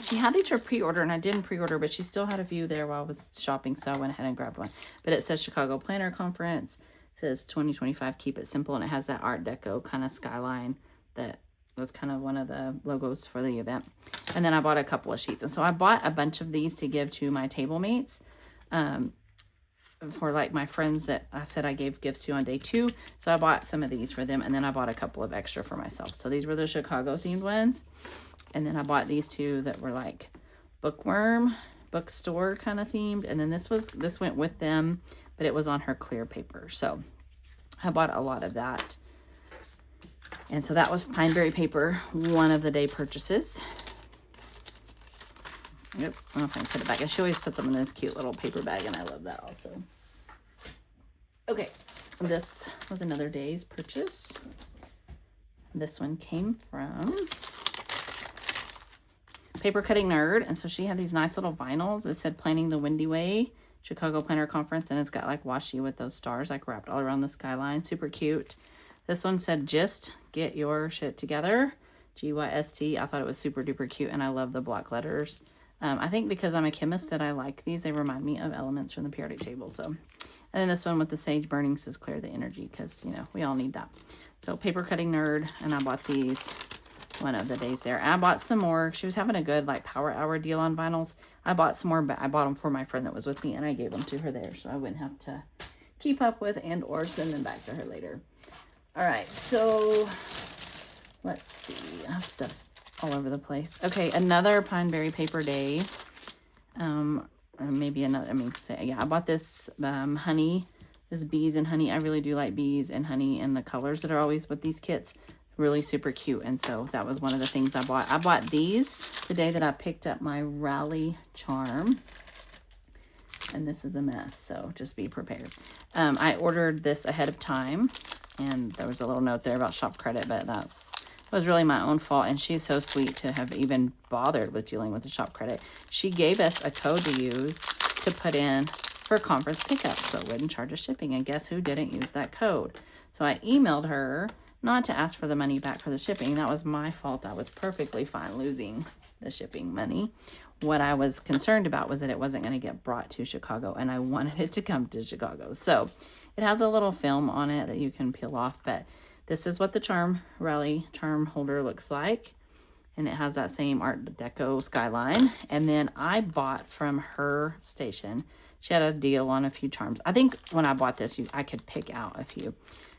She had these for pre-order, and I didn't pre-order, but she still had a few there while I was shopping, so I went ahead and grabbed one. But it says Chicago Planner Conference. It says 2025, keep it simple, and it has that Art Deco kind of skyline that was kind of one of the logos for the event. And then I bought a couple of sheets. And so I bought a bunch of these to give to my table mates for like my friends that I said I gave gifts to on day 2. So I bought some of these for them, and then I bought a couple of extra for myself. So these were the Chicago themed ones. And then I bought these 2 that were like bookstore kind of themed. And then this went with them, but it was on her clear paper. So I bought a lot of that. And so that was Pineberry Paper, one of the day purchases. Yep, I don't know if I can put it back. And she always puts them in this cute little paper bag, and I love that also. Okay, this was another day's purchase. This one came from Paper Cutting Nerd, and so she had these nice little vinyls. It said Planning the Windy Way, Chicago Planner Conference, and it's got like washi with those stars like wrapped all around the skyline. Super cute. This one said just get your shit together, GYST. I thought it was super duper cute, and I love the block letters. I think because I'm a chemist that I like these. They remind me of elements from the periodic table. So, and then this one with the sage burning says clear the energy, because you know we all need that. So Paper Cutting Nerd, and I bought these one of the days there. I bought some more. She was having a good like power hour deal on vinyls. I bought some more, but I bought them for my friend that was with me, and I gave them to her there, so I wouldn't have to keep up with and or send them back to her later. All right, so let's see. I have stuff all over the place. Okay, another Pineberry Paper day. Maybe another. I bought this honey. This bees and honey. I really do like bees and honey, and the colors that are always with these kits. Really super cute, and so that was one of the things I bought. I bought these the day that I picked up my Rally charm, and this is a mess, so just be prepared. I ordered this ahead of time, and there was a little note there about shop credit, but that was really my own fault, and she's so sweet to have even bothered with dealing with the shop credit. She gave us a code to use to put in for conference pickup, so it wouldn't charge us shipping, and guess who didn't use that code? So I emailed her, not to ask for the money back for the shipping. That was my fault. I was perfectly fine losing the shipping money. What I was concerned about was that it wasn't going to get brought to Chicago, and I wanted it to come to Chicago. So it has a little film on it that you can peel off, but this is what the Rally charm holder looks like. And it has that same Art Deco skyline. And then I bought from her station. She had a deal on a few charms. I think when I bought this, I could pick out a few.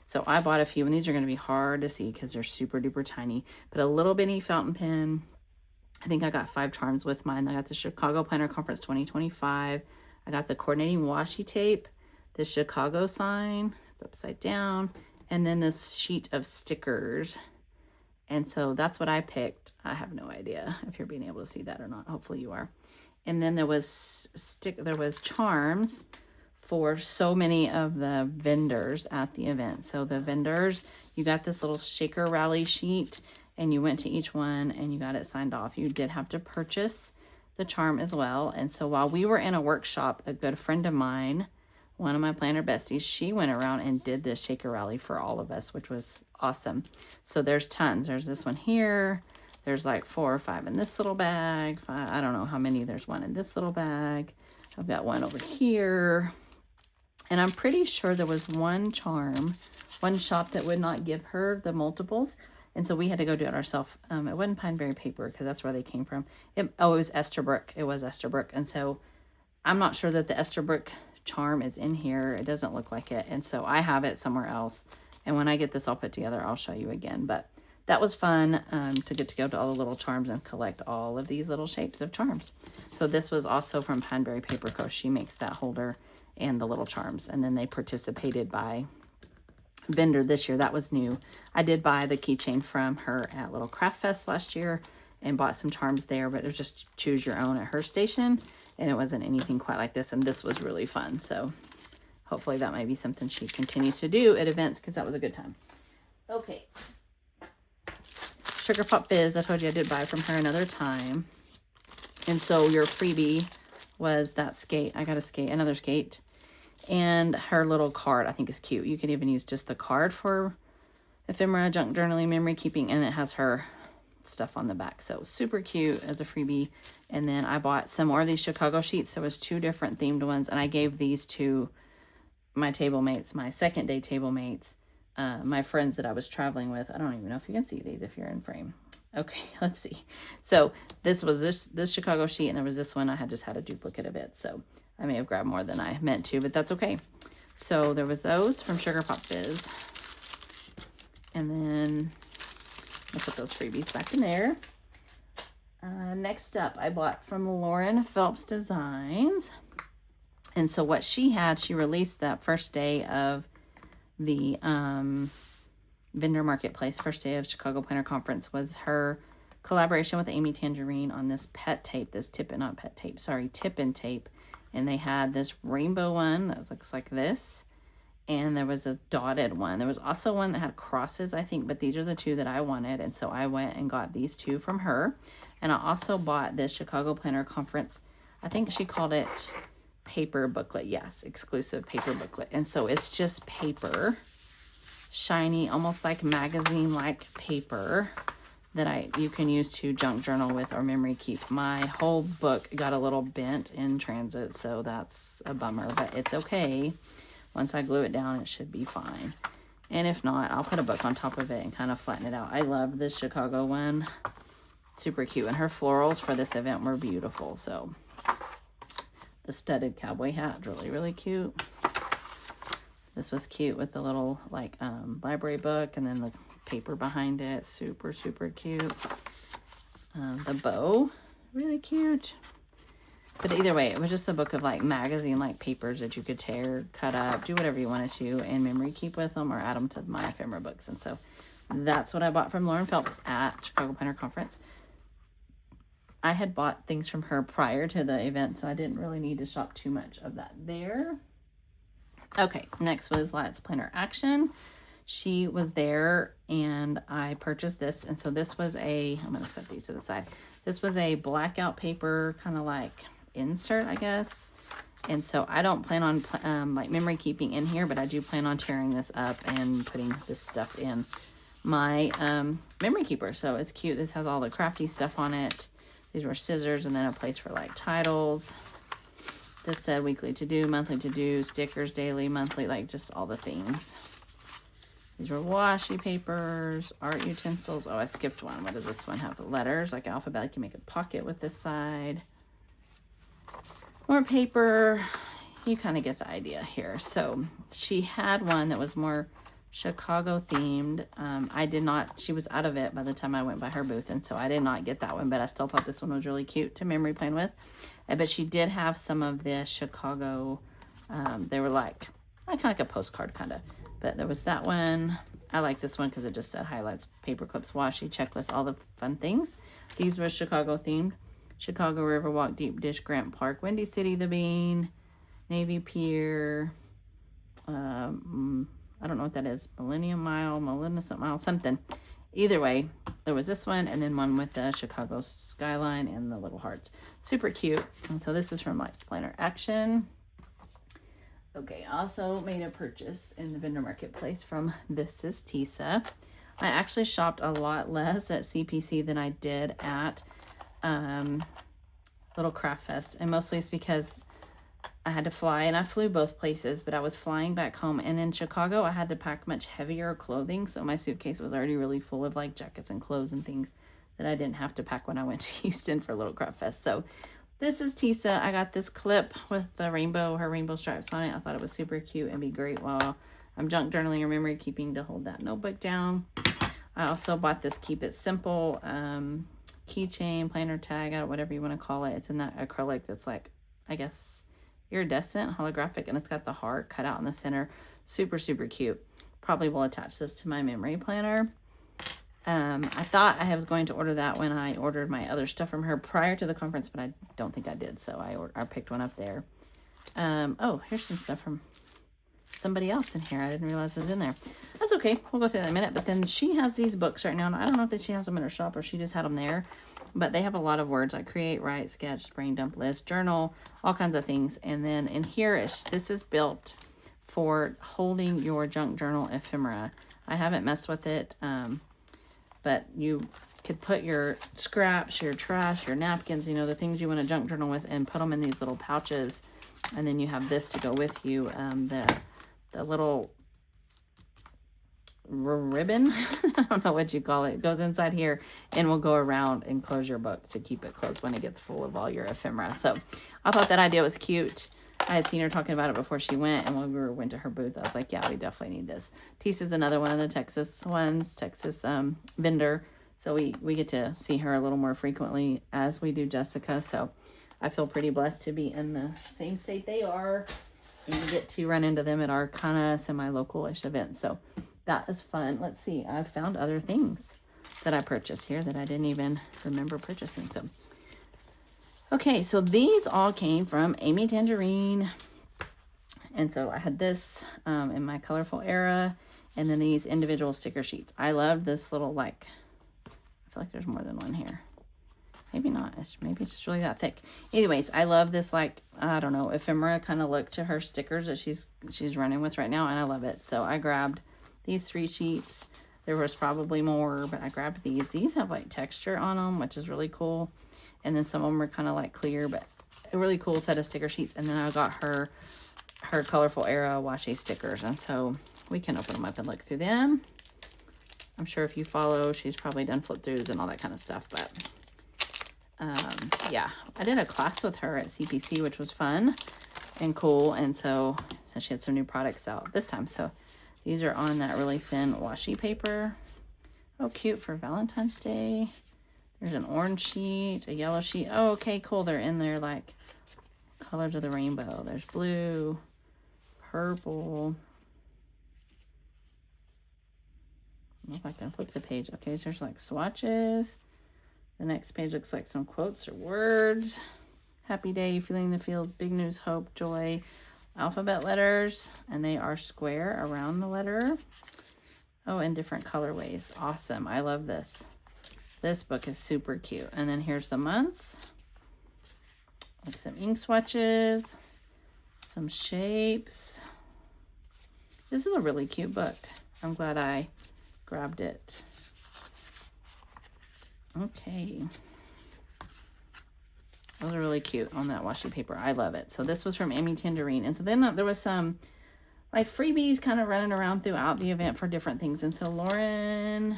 So I bought a few, and these are going to be hard to see because they're super duper tiny. But a little bitty fountain pen. I think I got 5 charms with mine. I got the Chicago Planner Conference 2025. I got the coordinating washi tape, the Chicago sign, it's upside down, and then this sheet of stickers. And so that's what I picked. I have no idea if you're being able to see that or not. Hopefully you are. And then there was charms for so many of the vendors at the event. So the vendors, you got this little shaker rally sheet, and you went to each one and you got it signed off. You did have to purchase the charm as well. And so while we were in a workshop, a good friend of mine, one of my planner besties, she went around and did this shaker rally for all of us, which was awesome. So there's tons. There's this one here. There's like 4 or 5 in this little bag. I don't know how many. There's one in this little bag. I've got one over here. And I'm pretty sure there was one shop that would not give her the multiples. And so we had to go do it ourselves. It wasn't Pineberry Paper because that's where they came from. It was Esterbrook. It was Esterbrook. And so I'm not sure that the Esterbrook charm is in here. It doesn't look like it. And so I have it somewhere else. And when I get this all put together, I'll show you again. But that was fun to get to go to all the little charms and collect all of these little shapes of charms. So this was also from Pineberry Paper Co. She makes that holder and the little charms, and then they participated by vendor this year. That was new. I did buy the keychain from her at Little Craft Fest last year and bought some charms there, but it was just choose your own at her station, and it wasn't anything quite like this, and this was really fun. So hopefully that might be something she continues to do at events, because that was a good time. Okay. Sugar Pop Biz, I told you I did buy from her another time. And so your freebie was that skate. I got a skate, another skate. And her little card, I think, is cute. You can even use just the card for ephemera, junk journaling, memory keeping, and it has her stuff on the back. So super cute as a freebie. And then I bought some more of these Chicago sheets. There was 2 different themed ones, and I gave these to my table mates, my second day table mates, my friends that I was traveling with. I don't even know if you can see these if you're in frame. Okay, let's see. So this was this Chicago sheet, and there was this one. I had just had a duplicate of it, so I may have grabbed more than I meant to, but that's okay. So there was those from Sugar Pop Biz. And then I'll put those freebies back in there. Next up, I bought from Lauren Phelps Designs. And so what she had, she released that first day of the vendor marketplace, first day of Chicago Planner Conference, was her collaboration with Amy Tangerine on this pet tape, this tip-in tape. And they had this rainbow one that looks like this. And there was a dotted one. There was also one that had crosses, I think, but these are the 2 that I wanted. And so I went and got these 2 from her. And I also bought this Chicago Planner Conference, I think she called it paper booklet. Yes, exclusive paper booklet. And so it's just paper, shiny, almost like magazine-like paper that you can use to junk journal with or memory keep. My whole book got a little bent in transit, so that's a bummer, but it's okay. Once I glue it down, it should be fine. And if not, I'll put a book on top of it and kind of flatten it out. I love this Chicago one. Super cute. And her florals for this event were beautiful. So the studded cowboy hat, really, really cute. This was cute with the little like library book and then the paper behind it. Super, super cute. The bow, really cute. But either way, it was just a book of like magazine-like papers that you could tear, cut up, do whatever you wanted to, and memory keep with them or add them to my ephemera books. And so that's what I bought from Lauren Phelps at Chicago Planner Conference. I had bought things from her prior to the event, so I didn't really need to shop too much of that there. Okay, next was Let's Planner Action. She was there, and I purchased this. And so this was I'm going to set these to the side. This was a blackout paper, kind of like insert, I guess. And so I don't plan on like memory keeping in here, but I do plan on tearing this up and putting this stuff in my memory keeper. So it's cute. This has all the crafty stuff on it. These were scissors, and then a place for like titles. This said weekly to do, monthly to do, stickers, daily, monthly, like just all the things. These were washi papers, art utensils. Oh, I skipped one. What does this one have? Letters, like alphabet. You can make a pocket with this side. More paper. You kind of get the idea here. So she had one that was more Chicago themed. I did not, she was out of it by the time I went by her booth, and so I did not get that one, but I still thought this one was really cute to memory plan with. But she did have some of the Chicago, they were like kind of like a postcard kind of, but there was that one. I like this one because it just said highlights, paper clips, washi, checklist, all the fun things. These were Chicago themed. Chicago Riverwalk, Deep Dish, Grant Park, Windy City, The Bean, Navy Pier, I don't know what that is, Millennium Mile, Mile, something. Either way, there was this one, and then one with the Chicago skyline and the little hearts. Super cute. And so this is from Let's Planner Action. Okay, I also made a purchase in the vendor marketplace from This Is Tisa. I actually shopped a lot less at CPC than I did at Little Craft Fest, and mostly it's because I had to fly, and I flew both places, but I was flying back home, and in Chicago I had to pack much heavier clothing, so my suitcase was already really full of like jackets and clothes and things that I didn't have to pack when I went to Houston for Little Craft Fest. So This Is Tisa. I got this clip with the rainbow, her rainbow stripes on it. I thought it was super cute and be great while I'm junk journaling or memory keeping to hold that notebook down. I also bought this Keep It Simple keychain, planner tag, whatever you want to call it. It's in that acrylic that's like, I guess, iridescent, holographic, and it's got the heart cut out in the center. Super, super cute. Probably will attach this to my memory planner. I thought I was going to order that when I ordered my other stuff from her prior to the conference, but I don't think I did, so I picked one up there. Oh, here's some stuff from somebody else in here. I didn't realize was in there. That's okay. We'll go through that in a minute. But then she has these books right now. And I don't know if she has them in her shop or she just had them there. But they have a lot of words like create, write, sketch, brain dump, list, journal, all kinds of things. And then in here, this is built for holding your junk journal ephemera. I haven't messed with it, but you could put your scraps, your trash, your napkins, you know, the things you want to junk journal with, and put them in these little pouches. And then you have this to go with you, the little ribbon, I don't know what you call it, goes inside here and will go around and close your book to keep it closed when it gets full of all your ephemera. So I thought that idea was cute. I had seen her talking about it before she went, and when we went to her booth, I was like, yeah, we definitely need this. Tisa's another one of the Texas vendor, so we get to see her a little more frequently as we do Jessica. So I feel pretty blessed to be in the same state they are and get to run into them at our kind of semi-local-ish events. So that is fun. Let's see. I've found other things that I purchased here that I didn't even remember purchasing. So, okay, so these all came from Amy Tangerine. And so I had this in my colorful era, and then these individual sticker sheets. I love this little, like, I feel like there's more than one here. Maybe not. Maybe it's just really that thick. Anyways, I love this, like, I don't know, ephemera kind of look to her stickers that she's running with right now, and I love it. So I grabbed these 3 sheets. There was probably more, but I grabbed these. These have like texture on them, which is really cool. And then some of them are kind of like clear, but a really cool set of sticker sheets. And then I got her colorful era washi stickers. And so we can open them up and look through them. I'm sure if you follow, she's probably done flip throughs and all that kind of stuff. But yeah, I did a class with her at CPC, which was fun and cool. And so she had some new products out this time. So these are on that really thin washi paper. Oh, cute for Valentine's Day. There's an orange sheet, a yellow sheet. Oh, okay, cool. They're in there like colors of the rainbow. There's blue, purple. I don't know if I can flip the page. Okay, so there's like swatches. The next page looks like some quotes or words. Happy day, feeling the feels, big news, hope, joy. Alphabet letters, and they are square around the letter. Oh, in different colorways. Awesome. I love this. This book is super cute. And then here's the months. Like some ink swatches, some shapes. This is a really cute book. I'm glad I grabbed it. Okay. Those are really cute on that washi paper. I love it. So this was from Amy Tangerine. And so then there was some like freebies kind of running around throughout the event for different things. And so Lauren,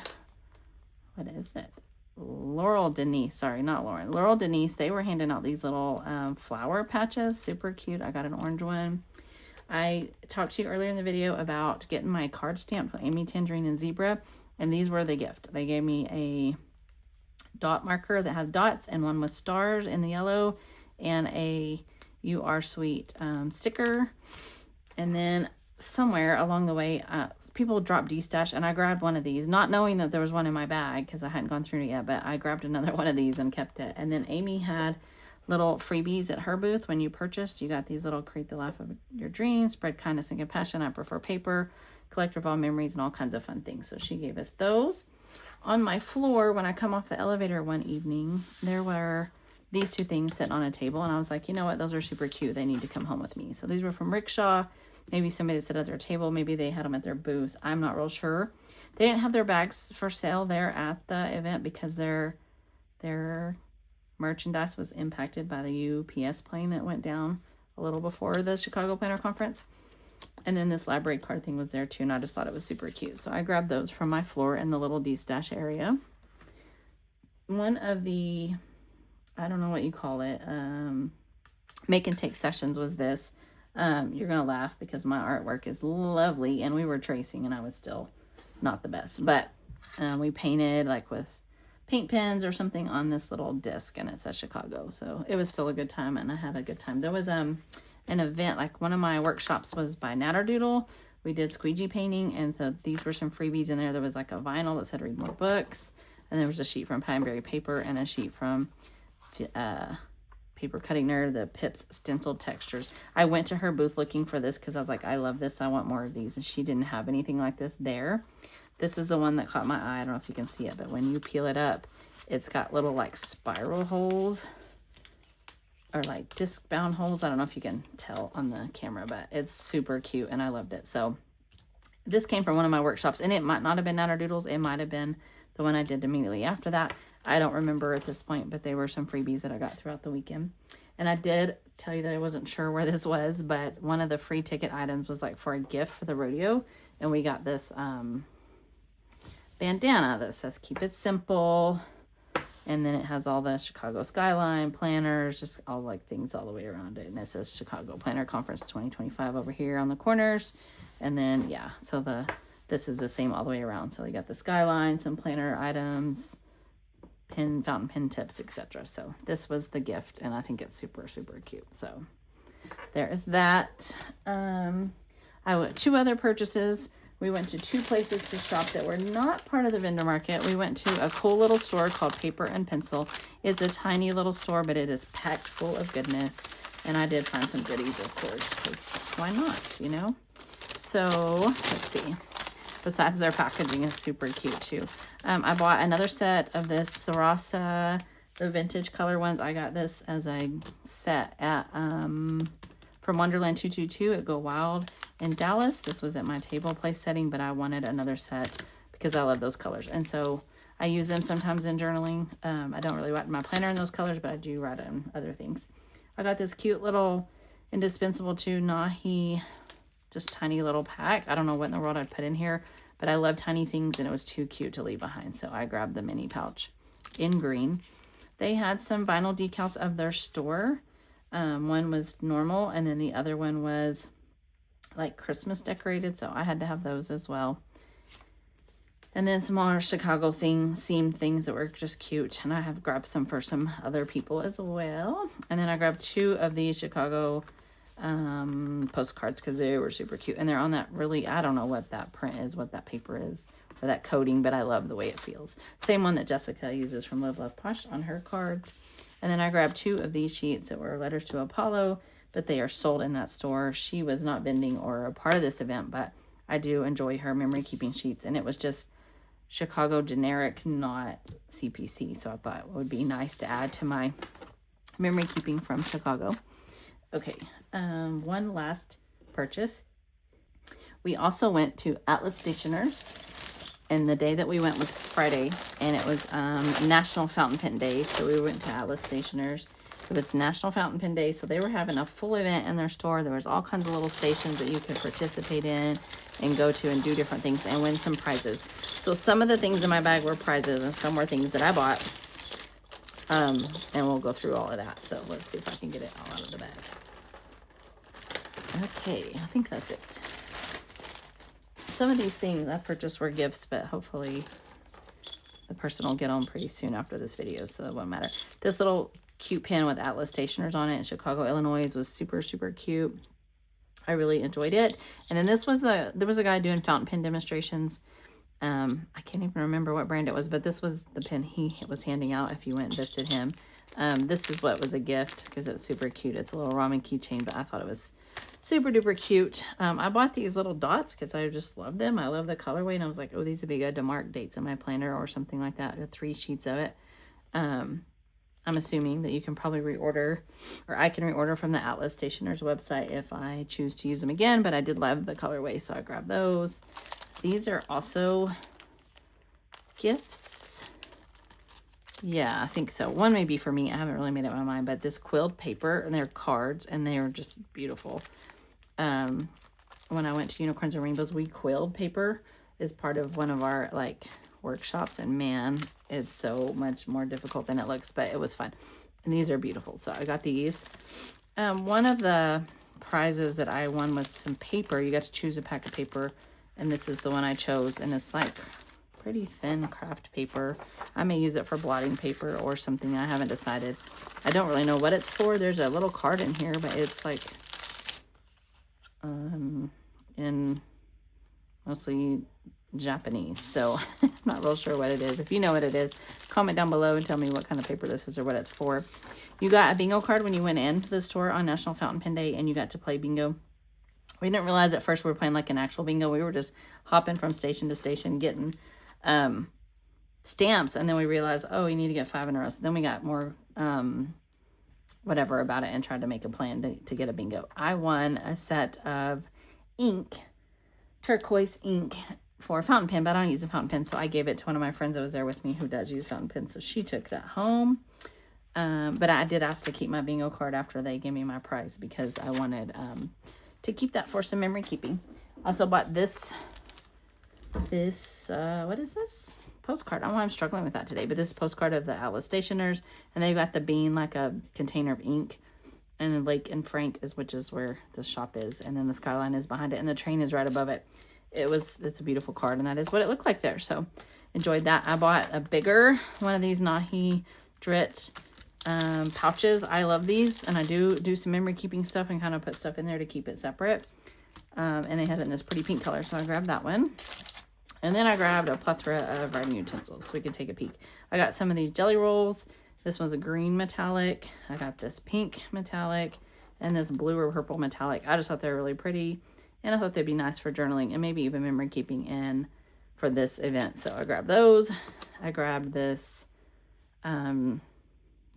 what is it? Laurel Denise, sorry, not Lauren. Laurel Denise, they were handing out these little flower patches. Super cute. I got an orange one. I talked to you earlier in the video about getting my card stamped with Amy Tangerine and Zebra. And these were the gift. They gave me a dot marker that has dots and one with stars in the yellow and a You Are Sweet sticker. And then somewhere along the way, people dropped D-Stash, and I grabbed one of these, not knowing that there was one in my bag because I hadn't gone through it yet, but I grabbed another one of these and kept it. And then Amy had little freebies at her booth. When you purchased, you got these little create the life of your dreams, spread kindness and compassion, I prefer paper, collector of all memories, and all kinds of fun things. So she gave us those. On my floor, when I come off the elevator one evening, there were these 2 things sitting on a table, and I was like, you know what, those are super cute. They need to come home with me. So these were from Rickshaw. Maybe somebody sat at their table. Maybe they had them at their booth. I'm not real sure. They didn't have their bags for sale there at the event because their merchandise was impacted by the UPS plane that went down a little before the Chicago Planner Conference. And then this library card thing was there too, and I just thought it was super cute. So I grabbed those from my floor in the little D-Stash area. One of the, I don't know what you call it, make and take sessions was this. You're going to laugh because my artwork is lovely, and we were tracing and I was still not the best. But we painted like with paint pens or something on this little disc, and it says Chicago. So it was still a good time, and I had a good time. There was an event, like one of my workshops was by Natterdoodle. We did squeegee painting, and so these were some freebies in there. There was like a vinyl that said read more books, and there was a sheet from Pine Berry Paper and a sheet from Paper Cutting Nerd, the Pips Stencil Textures. I went to her booth looking for this because I was like, I love this. I want more of these. And she didn't have anything like this there. This is the one that caught my eye. I don't know if you can see it, but when you peel it up, it's got little like spiral holes or like disc bound holes. I don't know if you can tell on the camera, but it's super cute and I loved it. So this came from one of my workshops, and it might not have been Natter Doodles. It might have been the one I did immediately after that. I don't remember at this point, but they were some freebies that I got throughout the weekend. And I did tell you that I wasn't sure where this was, but one of the free ticket items was like for a gift for the rodeo. And we got this bandana that says keep it simple. And then it has all the Chicago skyline planners, just all like things all the way around it. And it says Chicago Planner Conference 2025 over here on the corners. And then, yeah, so this is the same all the way around. So you got the skyline, some planner items, fountain pen tips, etc. So this was the gift, and I think it's super, super cute. So there is that. I went 2 other purchases. We went to 2 places to shop that were not part of the vendor market. We went to a cool little store called Paper and Pencil. It's a tiny little store, but it is packed full of goodness. And I did find some goodies, of course, because why not, you know? So let's see. Besides, their packaging is super cute too. I bought another set of this Sarasa, the vintage color ones. I got this as a set at from Wonderland 222 at Go Wild in Dallas. This was at my table place setting, but I wanted another set because I love those colors. And so I use them sometimes in journaling. I don't really write my planner in those colors, but I do write in other things. I got this cute little Indispensable 2 Nahi, just tiny little pack. I don't know what in the world I'd put in here, but I love tiny things and it was too cute to leave behind. So I grabbed the mini pouch in green. They had some vinyl decals of their store. One was normal and then the other one was like Christmas decorated. So I had to have those as well. And then some more Chicago themed things that were just cute. And I have grabbed some for some other people as well. And then I grabbed 2 of these Chicago postcards because they were super cute. And they're on that really, I don't know what that print is, what that paper is, or that coating, but I love the way it feels. Same one that Jessica uses from Live Love Posh on her cards. And then I grabbed 2 of these sheets that were letters to Apollo, but they are sold in that store. She was not vending or a part of this event, but I do enjoy her memory keeping sheets. And it was just Chicago generic, not CPC. So I thought it would be nice to add to my memory keeping from Chicago. Okay, one last purchase. We also went to Atlas Stationers, and the day that we went was Friday, and it was National Fountain Pen Day. So we went to Atlas Stationers. It was National Fountain Pen Day, so they were having a full event in their store. There was all kinds of little stations that you could participate in and go to and do different things and win some prizes. So some of the things in my bag were prizes, and some were things that I bought. And we'll go through all of that. So let's see if I can get it all out of the bag. Okay, I think that's it. Some of these things I purchased were gifts, but hopefully the person will get on pretty soon after this video, so it won't matter. This little cute pen with Atlas Stationers on it in Chicago, Illinois was super, super cute. I really enjoyed it. And then this was there was a guy doing fountain pen demonstrations. I can't even remember what brand it was, but this was the pen he was handing out if you went and visited him. This is what was a gift because it's super cute. It's a little ramen keychain, but I thought it was super duper cute. I bought these little dots because I just love them. I love the colorway, and I was like, oh, these would be good to mark dates in my planner or something like that. 3 sheets of it. I'm assuming that you can probably reorder, or I can reorder from the Atlas Stationers website if I choose to use them again, but I did love the colorway, so I grabbed those. These are also gifts. Yeah, I think so. One may be for me. I haven't really made up my mind, but this quilled paper, and they're cards, and they are just beautiful. When I went to Unicorns and Rainbows, we quilled paper as part of one of our, like, workshops, and man, it's so much more difficult than it looks, but it was fun. And these are beautiful, so I got these. One of the prizes that I won was some paper. You got to choose a pack of paper, and this is the one I chose, and it's like pretty thin craft paper. I may use it for blotting paper or something. I haven't decided. I don't really know what it's for. There's a little card in here, but it's like in mostly Japanese, so I'm not real sure what it is. If you know what it is, comment down below and tell me what kind of paper this is or what it's for. You got a bingo card when you went into the store on National Fountain Pen Day and you got to play bingo. We didn't realize at first we were playing like an actual bingo. We were just hopping from station to station getting stamps, and then we realized, oh, we need to get 5 in a row. So then we got more whatever about it and tried to make a plan to get a bingo. I won a set of ink, turquoise ink for a fountain pen, but I don't use a fountain pen, so I gave it to one of my friends that was there with me who does use fountain pens, so she took that home. But I did ask to keep my bingo card after they gave me my prize because I wanted to keep that for some memory keeping. Also bought this what is this? Postcard. I don't know why I'm struggling with that today, but this postcard of the Atlas Stationers, and they've got the bean, like a container of ink, and then Lake and Frank which is where the shop is, and then the skyline is behind it, and the train is right above it. It's a beautiful card, and that is what it looked like there. So enjoyed that. I bought a bigger one of these Nahi Drit pouches. I love these, and I do some memory keeping stuff and kind of put stuff in there to keep it separate. And they had it in this pretty pink color, so I grabbed that one. And then I grabbed a plethora of writing utensils so we could take a peek. I got some of these jelly rolls. This one's a green metallic. I got this pink metallic and this blue or purple metallic. I just thought they were really pretty, and I thought they'd be nice for journaling and maybe even memory keeping in for this event. So I grabbed those. I grabbed this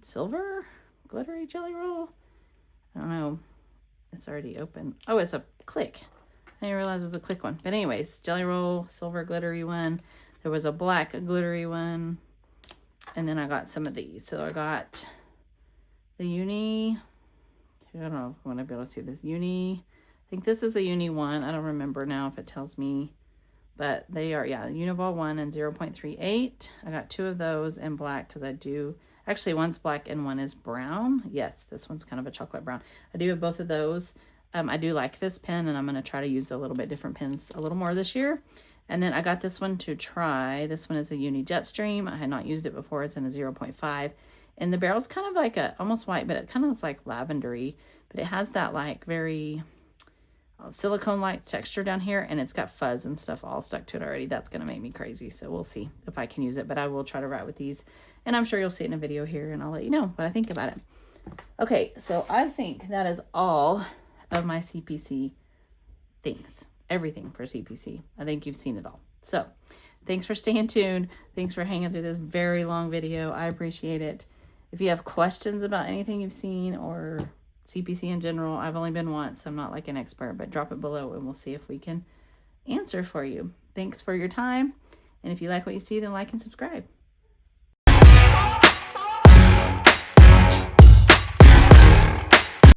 silver glittery jelly roll. I don't know. It's already open. Oh, it's a click. I didn't realize it was a click one. But anyways, jelly roll, silver glittery one. There was a black glittery one. And then I got some of these. So I got the Uni. I don't know if I want to be able to see this. Uni. I think this is a Uni 1. I don't remember now if it tells me. But they are, yeah, Uniball 1 and 0.38. I got 2 of those in black because I do. Actually, one's black and one is brown. Yes, this one's kind of a chocolate brown. I do have both of those. I do like this pen, and I'm going to try to use a little bit different pens a little more this year. And then I got this one to try. This one is a Uni Jetstream. I had not used it before. It's in a 0.5. And the barrel's kind of like almost white, but it kind of is like lavendery. But it has that like very silicone-like texture down here, and it's got fuzz and stuff all stuck to it already. That's going to make me crazy. So we'll see if I can use it. But I will try to write with these. And I'm sure you'll see it in a video here, and I'll let you know what I think about it. Okay, so I think that is all of my CPC things. Everything for CPC. I think you've seen it all. So thanks for staying tuned. Thanks for hanging through this very long video. I appreciate it. If you have questions about anything you've seen or CPC in general, I've only been once. I'm not like an expert, but drop it below and we'll see if we can answer for you. Thanks for your time. And if you like what you see, then like and subscribe.